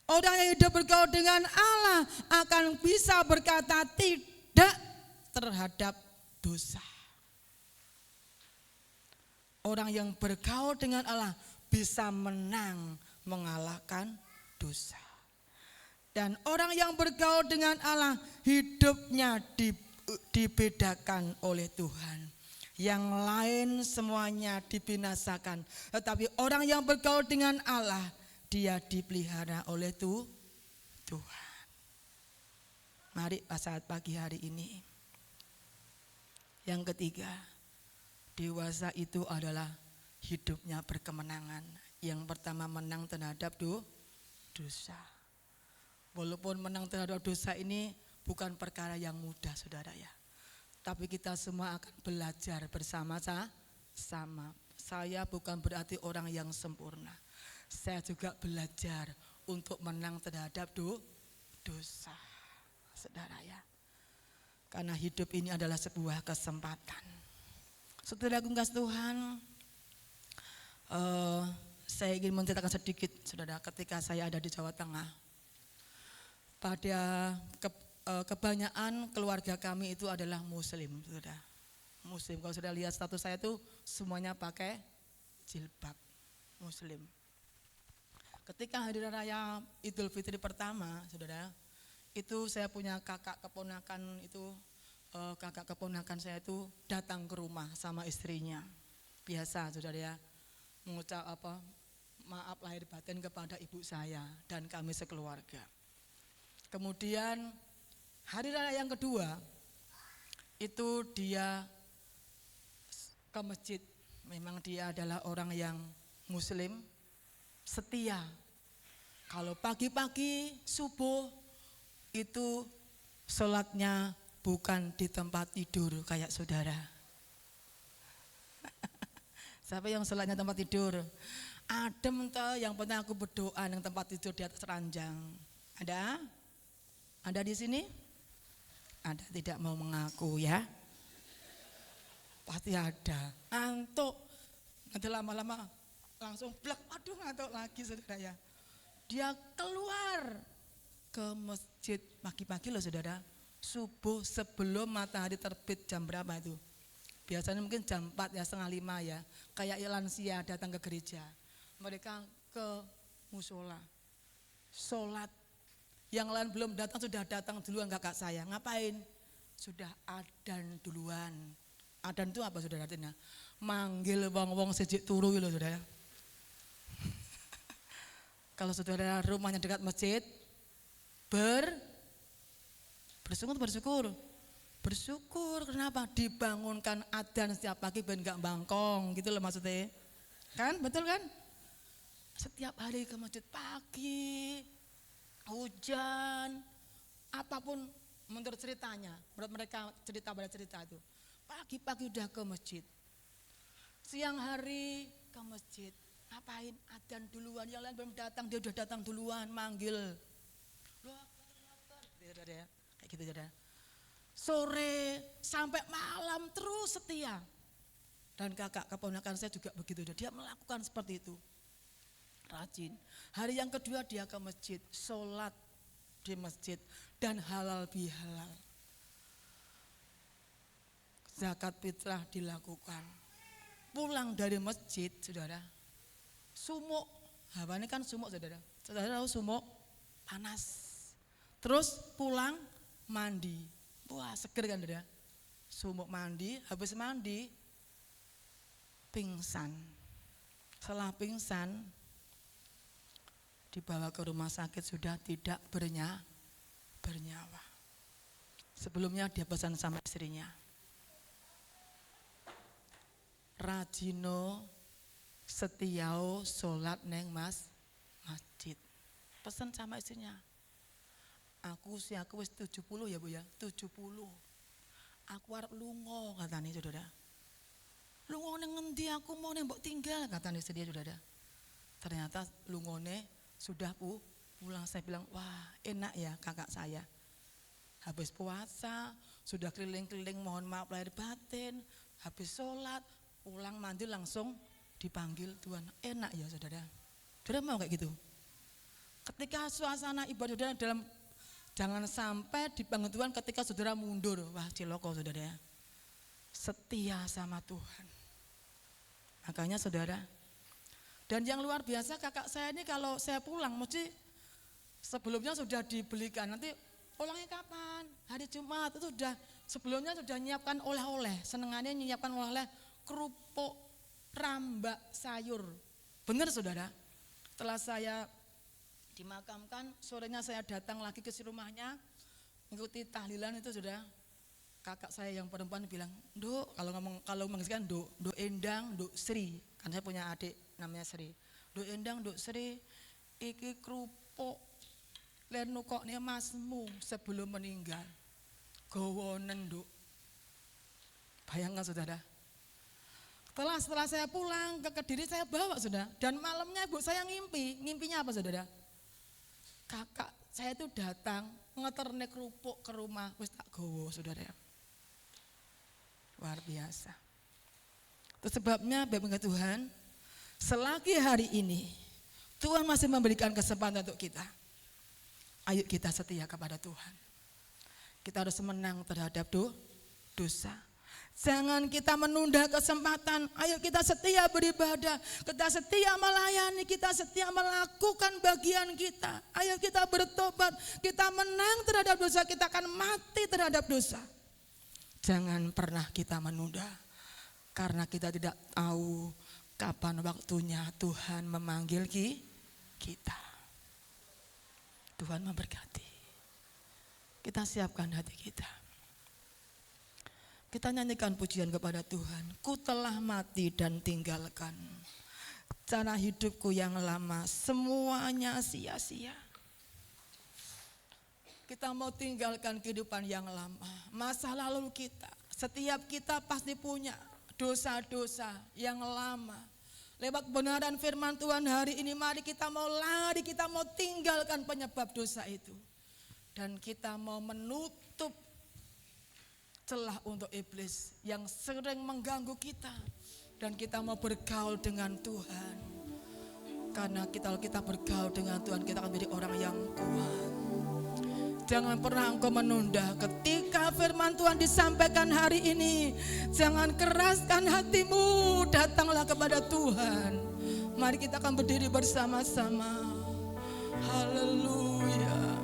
Orang yang hidup bergaul dengan Allah akan bisa berkata tidak terhadap dosa. Orang yang bergaul dengan Allah bisa menang mengalahkan dosa. Dan orang yang bergaul dengan Allah hidupnya dibedakan oleh Tuhan. Yang lain semuanya dibinasakan. Tetapi orang yang bergaul dengan Allah, dia dipelihara oleh Tuhan. Mari saat pagi hari ini. Yang ketiga, dewasa itu adalah hidupnya berkemenangan. Yang pertama menang terhadap dosa. Walaupun menang terhadap dosa ini bukan perkara yang mudah saudara ya. Tapi kita semua akan belajar bersama-sama. Saya bukan berarti orang yang sempurna. Saya juga belajar untuk menang terhadap dosa. Saudara ya. Karena hidup ini adalah sebuah kesempatan. Saudara kasih Tuhan, saya ingin menceritakan sedikit saudara ketika saya ada di Jawa Tengah. Pada kebanyakan keluarga kami itu adalah muslim, saudara. Muslim, kalau sudah lihat status saya itu semuanya pakai jilbab muslim. Ketika hari raya Idul Fitri pertama, saudara, itu saya punya kakak keponakan saya itu datang ke rumah sama istrinya. Biasa, saudara ya, mengucap maaf lahir batin kepada ibu saya dan kami sekeluarga. Kemudian hari raya yang kedua itu dia ke masjid. Memang dia adalah orang yang muslim setia. Kalau pagi-pagi subuh itu sholatnya bukan di tempat tidur kayak saudara. Siapa yang sholatnya tempat tidur? Adem toh, yang penting aku berdoa yang tempat tidur di atas ranjang. Ada? Ada di sini? Ada, tidak mau mengaku ya? Pasti ada. Ngantuk. Nanti lama-lama langsung blek, aduh ngantuk lagi saudara ya. Dia keluar ke masjid pagi-pagi loh saudara. Subuh sebelum matahari terbit jam berapa itu? Biasanya mungkin jam 4 ya, setengah 5 ya. Kayak lansia datang ke gereja. Mereka ke musola. Sholat. Yang lain belum datang sudah datang duluan kakak saya. Ngapain? Sudah adzan duluan. Adzan itu apa saudara artinya? Manggil wong-wong sejik turu loh saudara. Kalau saudara rumahnya dekat masjid, bersyukur. Bersyukur kenapa? Dibangunkan adzan setiap pagi ben enggak bangkong gitu loh maksudnya. Kan? Betul kan? Setiap hari ke masjid pagi, hujan, apapun menurut ceritanya, menurut mereka cerita pada cerita itu. Pagi-pagi udah ke masjid. Siang hari ke masjid. Ngapain? Adzan duluan, yang lain belum datang, dia udah datang duluan, manggil. Kayak gitu saudara. Sore sampai malam terus setia. Dan kakak keponakan saya juga begitu, dia melakukan seperti itu. Rajin. Hari yang kedua dia ke masjid, sholat di masjid dan halal bihalal. Zakat fitrah dilakukan. Pulang dari masjid, saudara, sumuk, hawanya kan sumuk saudara. Saudara tahu sumuk panas. Terus pulang mandi, wah seger kan saudara. Sumuk mandi, habis mandi pingsan. Setelah pingsan dibawa ke rumah sakit sudah tidak bernyawa. Sebelumnya dia pesan sama istrinya, rajino setiao sholat neng masjid. Pesan sama istrinya, aku wis 70 ya Bu ya, 70. Aku arep lunga katanya saudara. Lunga neng ngendi aku mau neng mbok tinggal katanya istri dia saudara. Ternyata lungone sudah pulang. Saya bilang wah enak ya kakak saya. Habis puasa sudah keliling-keliling mohon maaf lahir batin. Habis sholat pulang mandi langsung dipanggil Tuhan. Enak ya saudara. Saudara mau kayak gitu? Ketika suasana ibadah dalam, jangan sampai dipanggil Tuhan ketika saudara mundur. Wah ciloko saudara ya. Setia sama Tuhan. Makanya saudara. Dan yang luar biasa kakak saya ini kalau saya pulang mesti sebelumnya sudah dibelikan. Nanti pulangnya kapan? Hari Jumat itu sudah sebelumnya sudah nyiapkan oleh-oleh. Senengannya nyiapkan oleh-oleh kerupuk, rambak, sayur. Benar saudara? Setelah saya dimakamkan, sorenya saya datang lagi ke si rumahnya, mengikuti tahlilan itu sudah. Kakak saya yang perempuan bilang, "Nduk, kalau mengiskan Nduk Endang, Nduk Sri." Kan saya punya adik namanya Sri. "Nduk Endang, Nduk Sri, iki kerupuk len nukokne masmu sebelum meninggal. Gawonen, Nduk." Bayangkan saudara. Setelah saya pulang ke Kediri saya bawa saudara. Dan malamnya ibu saya ngimpinya apa saudara? Kakak saya itu datang ngeterne kerupuk ke rumah, wis tak gowo saudara. Luar biasa. Itu sebabnya Bapak Tuhan, selagi hari ini Tuhan masih memberikan kesempatan untuk kita. Ayo kita setia kepada Tuhan. Kita harus menang terhadap dosa. Jangan kita menunda kesempatan. Ayo kita setia beribadah, kita setia melayani, kita setia melakukan bagian kita. Ayo kita bertobat, kita menang terhadap dosa, kita akan mati terhadap dosa. Jangan pernah kita menunda, karena kita tidak tahu kapan waktunya Tuhan memanggil kita. Tuhan memberkati. Kita siapkan hati kita. Kita nyanyikan pujian kepada Tuhan. Ku telah mati dan tinggalkan cara hidupku yang lama, semuanya sia-sia. Kita mau tinggalkan kehidupan yang lama, masa lalu kita. Setiap kita pasti punya dosa-dosa yang lama. Lewat kebenaran firman Tuhan hari ini, mari kita mau lari, kita mau tinggalkan penyebab dosa itu. Dan kita mau menutup celah untuk iblis yang sering mengganggu kita, dan kita mau bergaul dengan Tuhan, karena kalau kita bergaul dengan Tuhan kita akan menjadi orang yang kuat. Jangan pernah engkau menunda. Ketika firman Tuhan disampaikan hari ini, jangan keraskan hatimu, datanglah kepada Tuhan. Mari kita akan berdiri bersama-sama. Haleluya.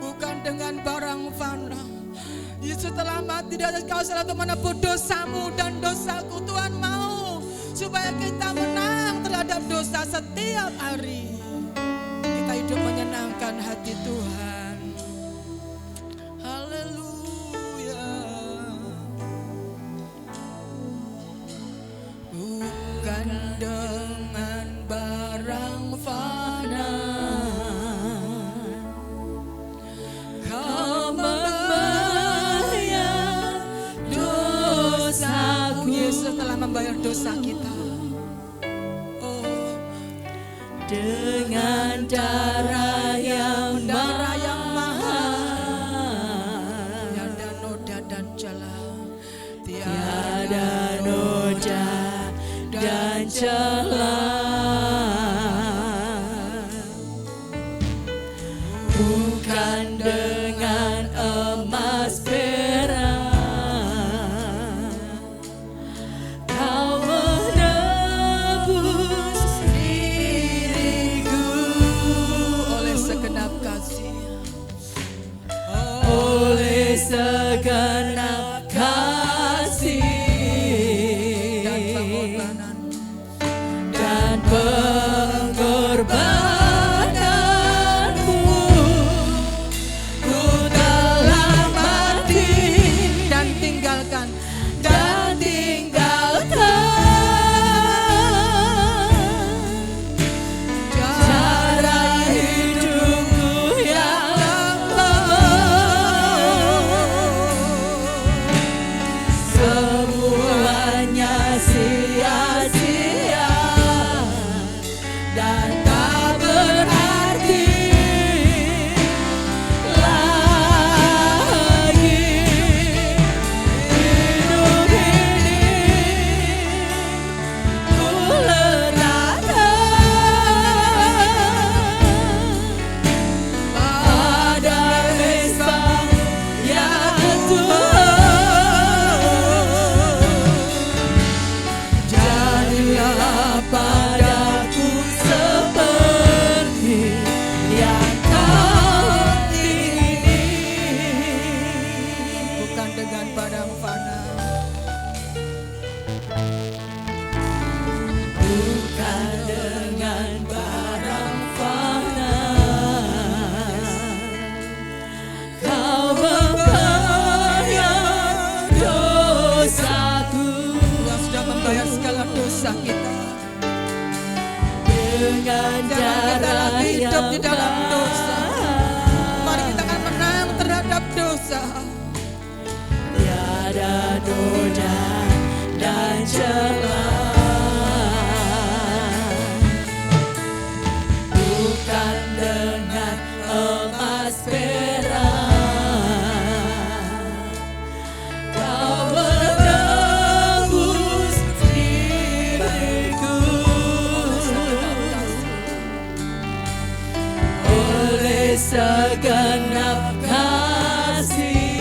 Bukan dengan barang fana. Yesus telah mati dan kau selalu menebus dosamu dan dosaku. Tuhan mau supaya kita menang terhadap dosa setiap hari. Kita hidup menyenangkan hati Tuhan. Haleluya. Bukan dengan barang fana kau setelah membayar dosa kita. Oh, dengan darah yang mahal, tiada noda dan celah, tiada noda dan celah. Bukan dengan emas perak segenap kasih dan pengorbananmu. Ku telah mati dan tinggalkan cara hidupku yang lama. Semuanya sia-sia dan tak berarti lagi hidup ini. Ku letakkan pada mesbah ya Tuhan. Jadilah padaku seperti yang kau ingini. Bukan dengan barang fana, bukan dengan barang fana kau membayar dosaku. Tuhan sudah membayar segala dosa kita. Dengan darah yang hidup di dalam dosa, mari kita akan menang terhadap dosa. Tiada noda dan celah, bukan dengan emas perak kau menebus diriku. Oleh segenap kasih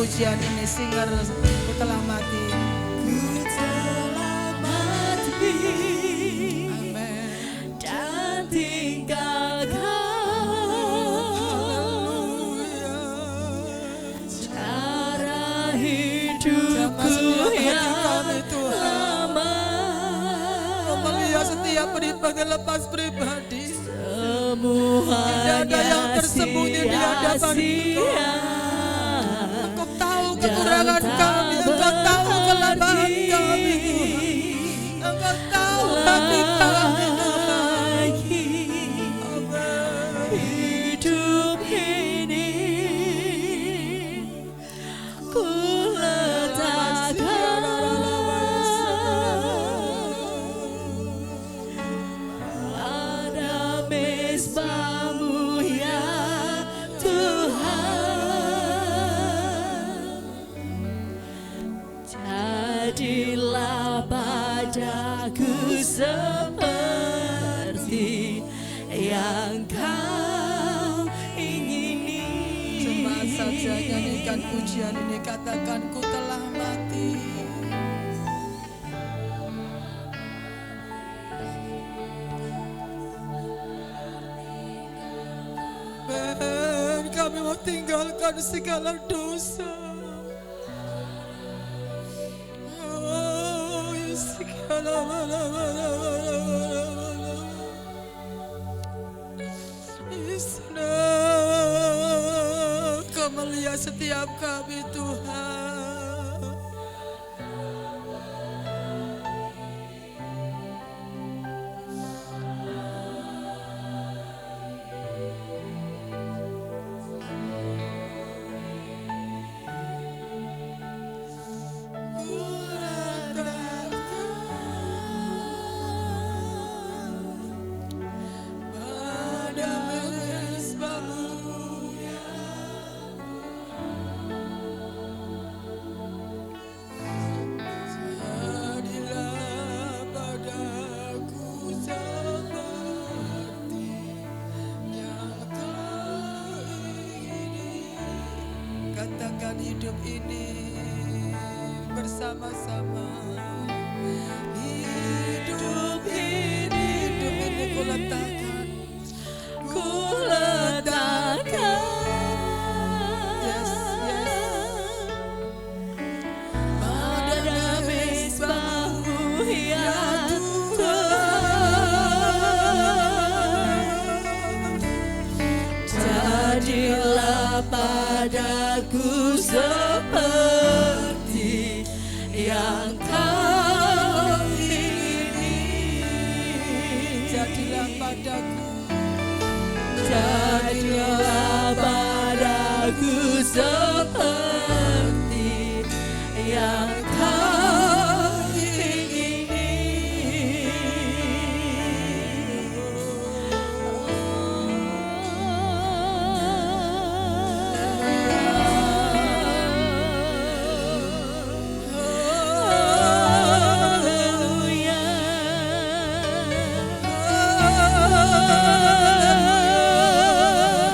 pujian ini, singer Ku Telah Mati. Ku telah mati Amin. dan tinggalkan cara hidupku yang lama. Kau melihat setiap pribadi lepas pribadi. Semuanya Tidak ada yang tersembunyi di hadapan sia-sia. Engkau tahu kekurangan kami, Engkau tahu kelemahan kami, Engkau tahu hati kami, Tuhan. Hidup ini ku letakkan pada mezbah-Mu ya Tuhan. Jadilah padaku seperti yang Kau ingini. Cuma saja nyanyikan pujian ini, katakan ku telah mati. Kami mau tinggalkan segala dosa. Oh, segala Kau melihat setiap kami, Tuhan. Katakan hidup ini bersama-sama. Hidup ini ku letakkan. Yes, yes. Pada mezbah-Mu ya Tuhan. Jadilah padaku seperti yang Kau ingini. Jadilah padaku. Jadilah padaku seperti yang Kau ingini.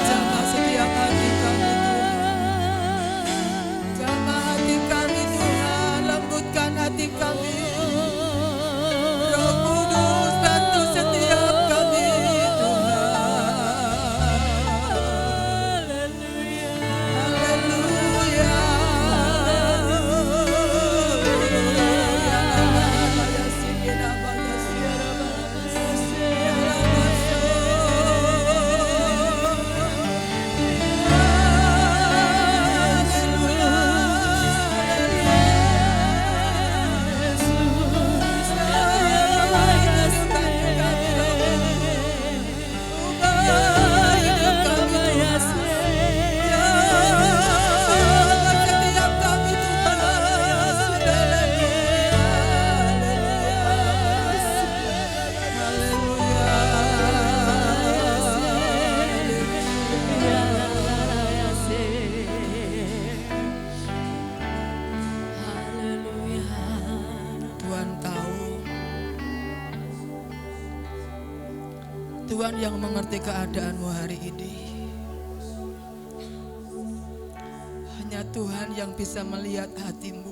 Jamah setiap hati kami, Tuhan. Jamah hati kami, Tuhan. Lembutkan hati kami. Roh Kudus, bantu setiap kami, Tuhan. Haleluya. Tuhan yang mengerti keadaanmu hari ini. Hanya Tuhan yang bisa melihat hatimu.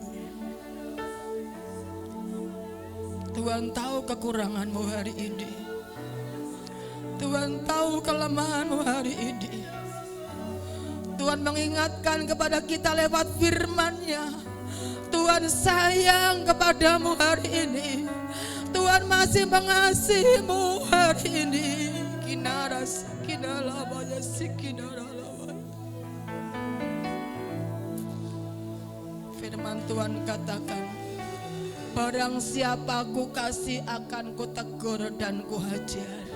Tuhan tahu kekuranganmu hari ini. Tuhan tahu kelemahanmu hari ini. Tuhan mengingatkan kepada kita lewat firman-Nya. Tuhan sayang kepadamu hari ini. Tuhan masih mengasihimu hari ini. Kinaras, kinalabaya, sikinaralabaya. Firman Tuhan katakan, barang siapa ku kasih akan ku tegur dan ku hajar.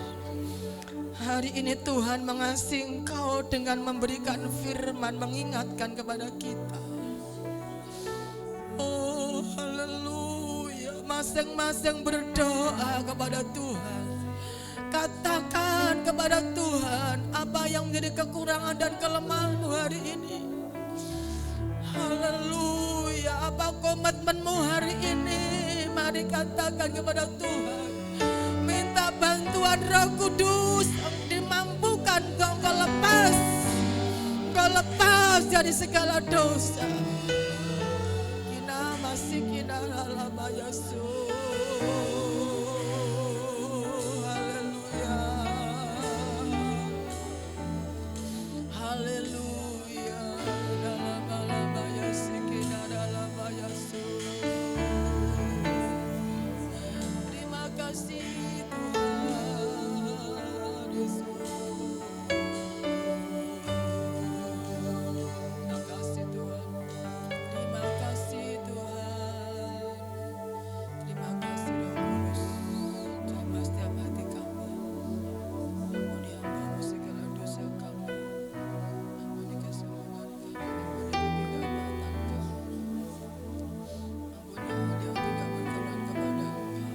Hari ini Tuhan mengasihi engkau dengan memberikan firman, mengingatkan kepada kita. Oh haleluya. Masing-masing berdoa kepada Tuhan. Katakan kepada Tuhan apa yang menjadi kekurangan dan kelemahanmu hari ini. Haleluya. Apa komitmenmu hari ini? Mari katakan kepada Tuhan. Minta bantuan Roh Kudus, dimampukan kau lepas dari segala dosa. Kina masih kina lama Yesus. Haleluya. Haleluya. Lama Yesus, kina lama Yesus. Terima kasih Tuhan Yesus. Terima kasih Tuhan. Terima kasih Tuhan. Terima kasih Roh Kudus. Jamah setiap hati kami. Ampuni hamba-Mu segala dosa kami. Ampuni kesombongan kami. Ampuni kejahatan kami. Ampuni hal yang tidak berkenan kepada Engkau.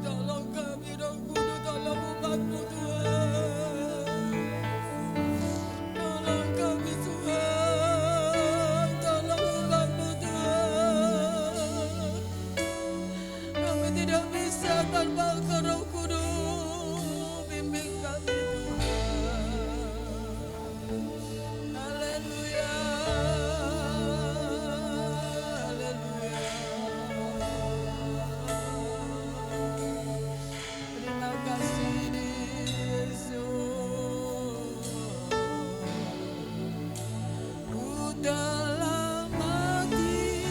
Tolong kami, Roh Kudus, tolong umat-Mu Tuhan. Tolong kami Tuhan, tolong umat-Mu Tuhan. Kami tidak bisa tanpa Engkau Roh Kudus, bimbing kami Tuhan. Haleluya, haleluya. Terima kasih Yesus. Ku dalam hati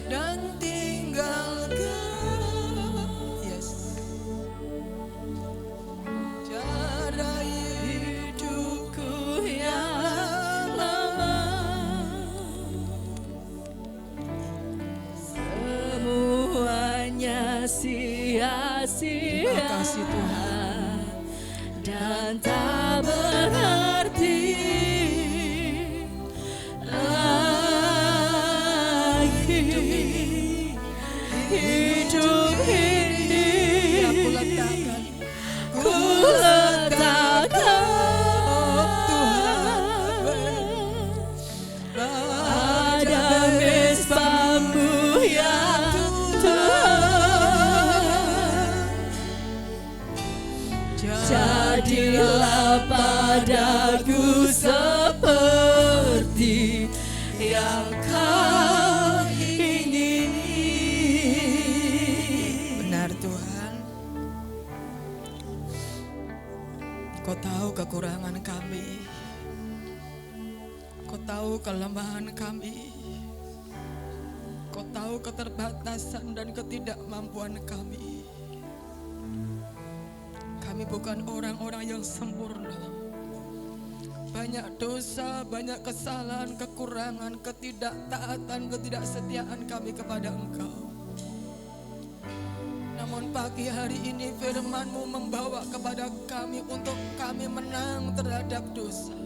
dan tinggalkan, yes, cara hidupku yang lama. Semuanya sia-sia. Terima kasih Tuhan. Dan tak berarti lagi hidup ini. Aku letakkan, Ku letakkan pada mesbah-Mu ya Tuhan. Jadilah padaku seperti yang Kau ingini. Benar Tuhan. Kau tahu kekurangan kami. Kau tahu kelemahan kami. Kau tahu keterbatasan dan ketidakmampuan kami. Kami bukan orang-orang yang sempurna. Banyak dosa, banyak kesalahan, kekurangan, ketidaktaatan, ketidaksetiaan kami kepada Engkau. Namun pagi hari ini firman-Mu membawa kepada kami untuk kami menang terhadap dosa.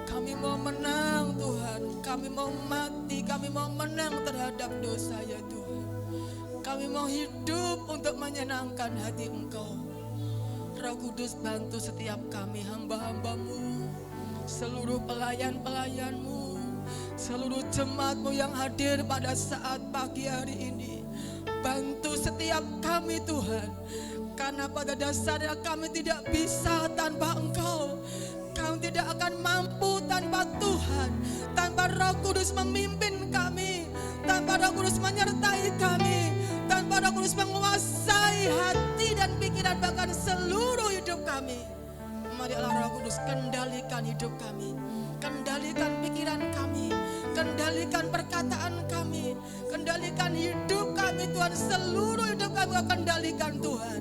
Kami mau menang Tuhan, kami mau mati, kami mau menang terhadap dosa ya Tuhan. Kami mau hidup untuk menyenangkan hati Engkau. Roh Kudus bantu setiap kami hamba-hamba-Mu, seluruh pelayan-pelayan-Mu, seluruh jemaat-Mu yang hadir pada saat pagi hari ini. Bantu setiap kami Tuhan, karena pada dasarnya kami tidak bisa tanpa Engkau. Kami tidak akan mampu tanpa Tuhan, tanpa Roh Kudus memimpin kami, tanpa Roh Kudus menyertai kami, tanpa Roh Kudus menguasai hati dan pikiran bahkan seluruh hidup kami. Mari Allah Roh Kudus kendalikan hidup kami, kendalikan pikiran kami, kendalikan perkataan kami, kendalikan hidup kami Tuhan, seluruh hidup kami kendalikan Tuhan.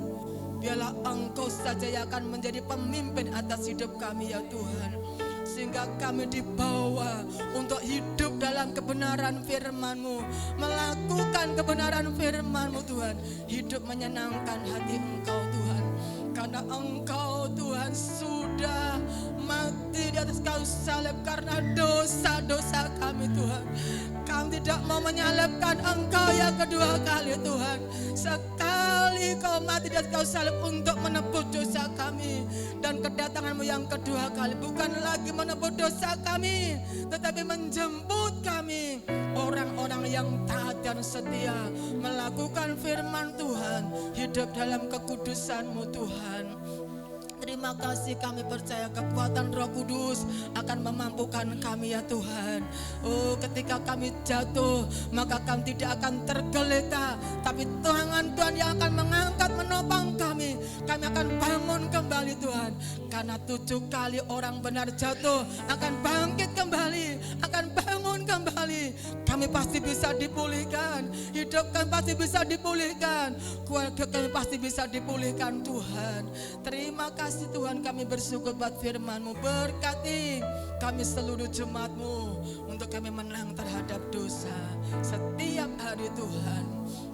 Biarlah Engkau saja yang akan menjadi pemimpin atas hidup kami ya Tuhan. Sehingga kami dibawa untuk hidup dalam kebenaran firman-Mu, melakukan kebenaran firman-Mu Tuhan. Hidup menyenangkan hati Engkau Tuhan. Karena Engkau Tuhan sudah mati di atas kayu salib karena dosa-dosa kami Tuhan. Kami tidak mau menyalibkan Engkau yang kedua kali Tuhan. Sekali Kau mati di atas kayu salib untuk menebus dosa kami, dan kedatangan-Mu yang kedua kali bukan lagi menebus dosa kami, tetapi menjemput kami, orang-orang yang taat dan setia melakukan firman Tuhan, hidup dalam kekudusan-Mu Tuhan. Terima kasih, kami percaya kekuatan Roh Kudus akan memampukan kami ya Tuhan. Oh, ketika kami jatuh maka kami tidak akan tergeletak, tapi tangan Tuhan yang akan mengangkat menopang kami. Kami akan bangun kembali Tuhan. Karena 7 kali orang benar jatuh akan bangkit kembali, akan bangun kembali. Kami pasti bisa dipulihkan, hidup kami pasti bisa dipulihkan, keluarga kami pasti bisa dipulihkan Tuhan. Terima kasih Tuhan, kami bersyukur buat firman-Mu. Berkati kami seluruh jemaat-Mu untuk kami menang terhadap dosa setiap hari Tuhan.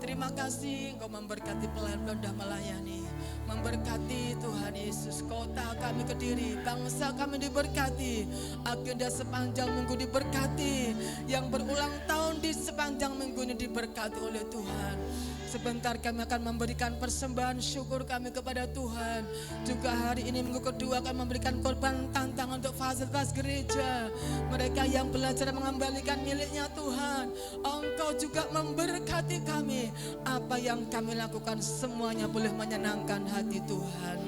Terima kasih Engkau memberkati pelayan dan melayani. Memberkati Tuhan Yesus, kota kami Kediri, bangsa kami diberkati, agenda sepanjang minggu diberkati, yang berulang tahun di sepanjang minggu ini diberkati oleh Tuhan. Sebentar kami akan memberikan persembahan syukur kami kepada Tuhan. Juga hari ini minggu kedua akan memberikan korban tantangan untuk fasilitas gereja. Mereka yang belajar mengembalikan miliknya Tuhan, Engkau juga memberkati kami. Apa yang kami lakukan semuanya boleh menyenangkan hati Tuhan.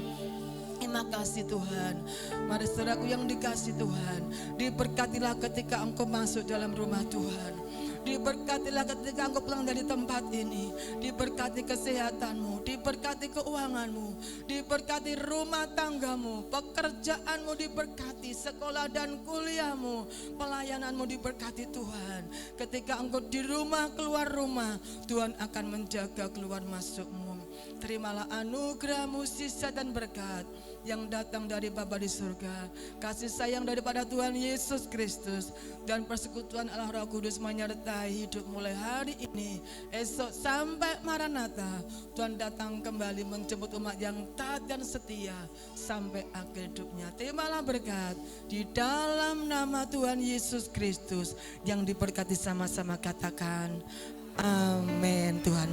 Terima kasih Tuhan. Mari saudaraku yang dikasih Tuhan, diberkatilah ketika engkau masuk dalam rumah Tuhan. Diberkatilah ketika engkau pulang dari tempat ini. Diberkati kesehatanmu, diberkati keuanganmu, diberkati rumah tanggamu, pekerjaanmu diberkati, sekolah dan kuliahmu, pelayananmu diberkati Tuhan. Ketika engkau di rumah, keluar rumah, Tuhan akan menjaga keluar masukmu. Terimalah anugerah, mukjizat dan berkat yang datang dari Bapa di surga, kasih sayang daripada Tuhan Yesus Kristus, dan persekutuan Allah Roh Kudus menyertai hidup mulai hari ini, esok sampai Maranatha. Tuhan datang kembali menjemput umat yang taat dan setia sampai akhir hidupnya. Terimalah berkat di dalam nama Tuhan Yesus Kristus yang diberkati, sama-sama katakan amin. Tuhan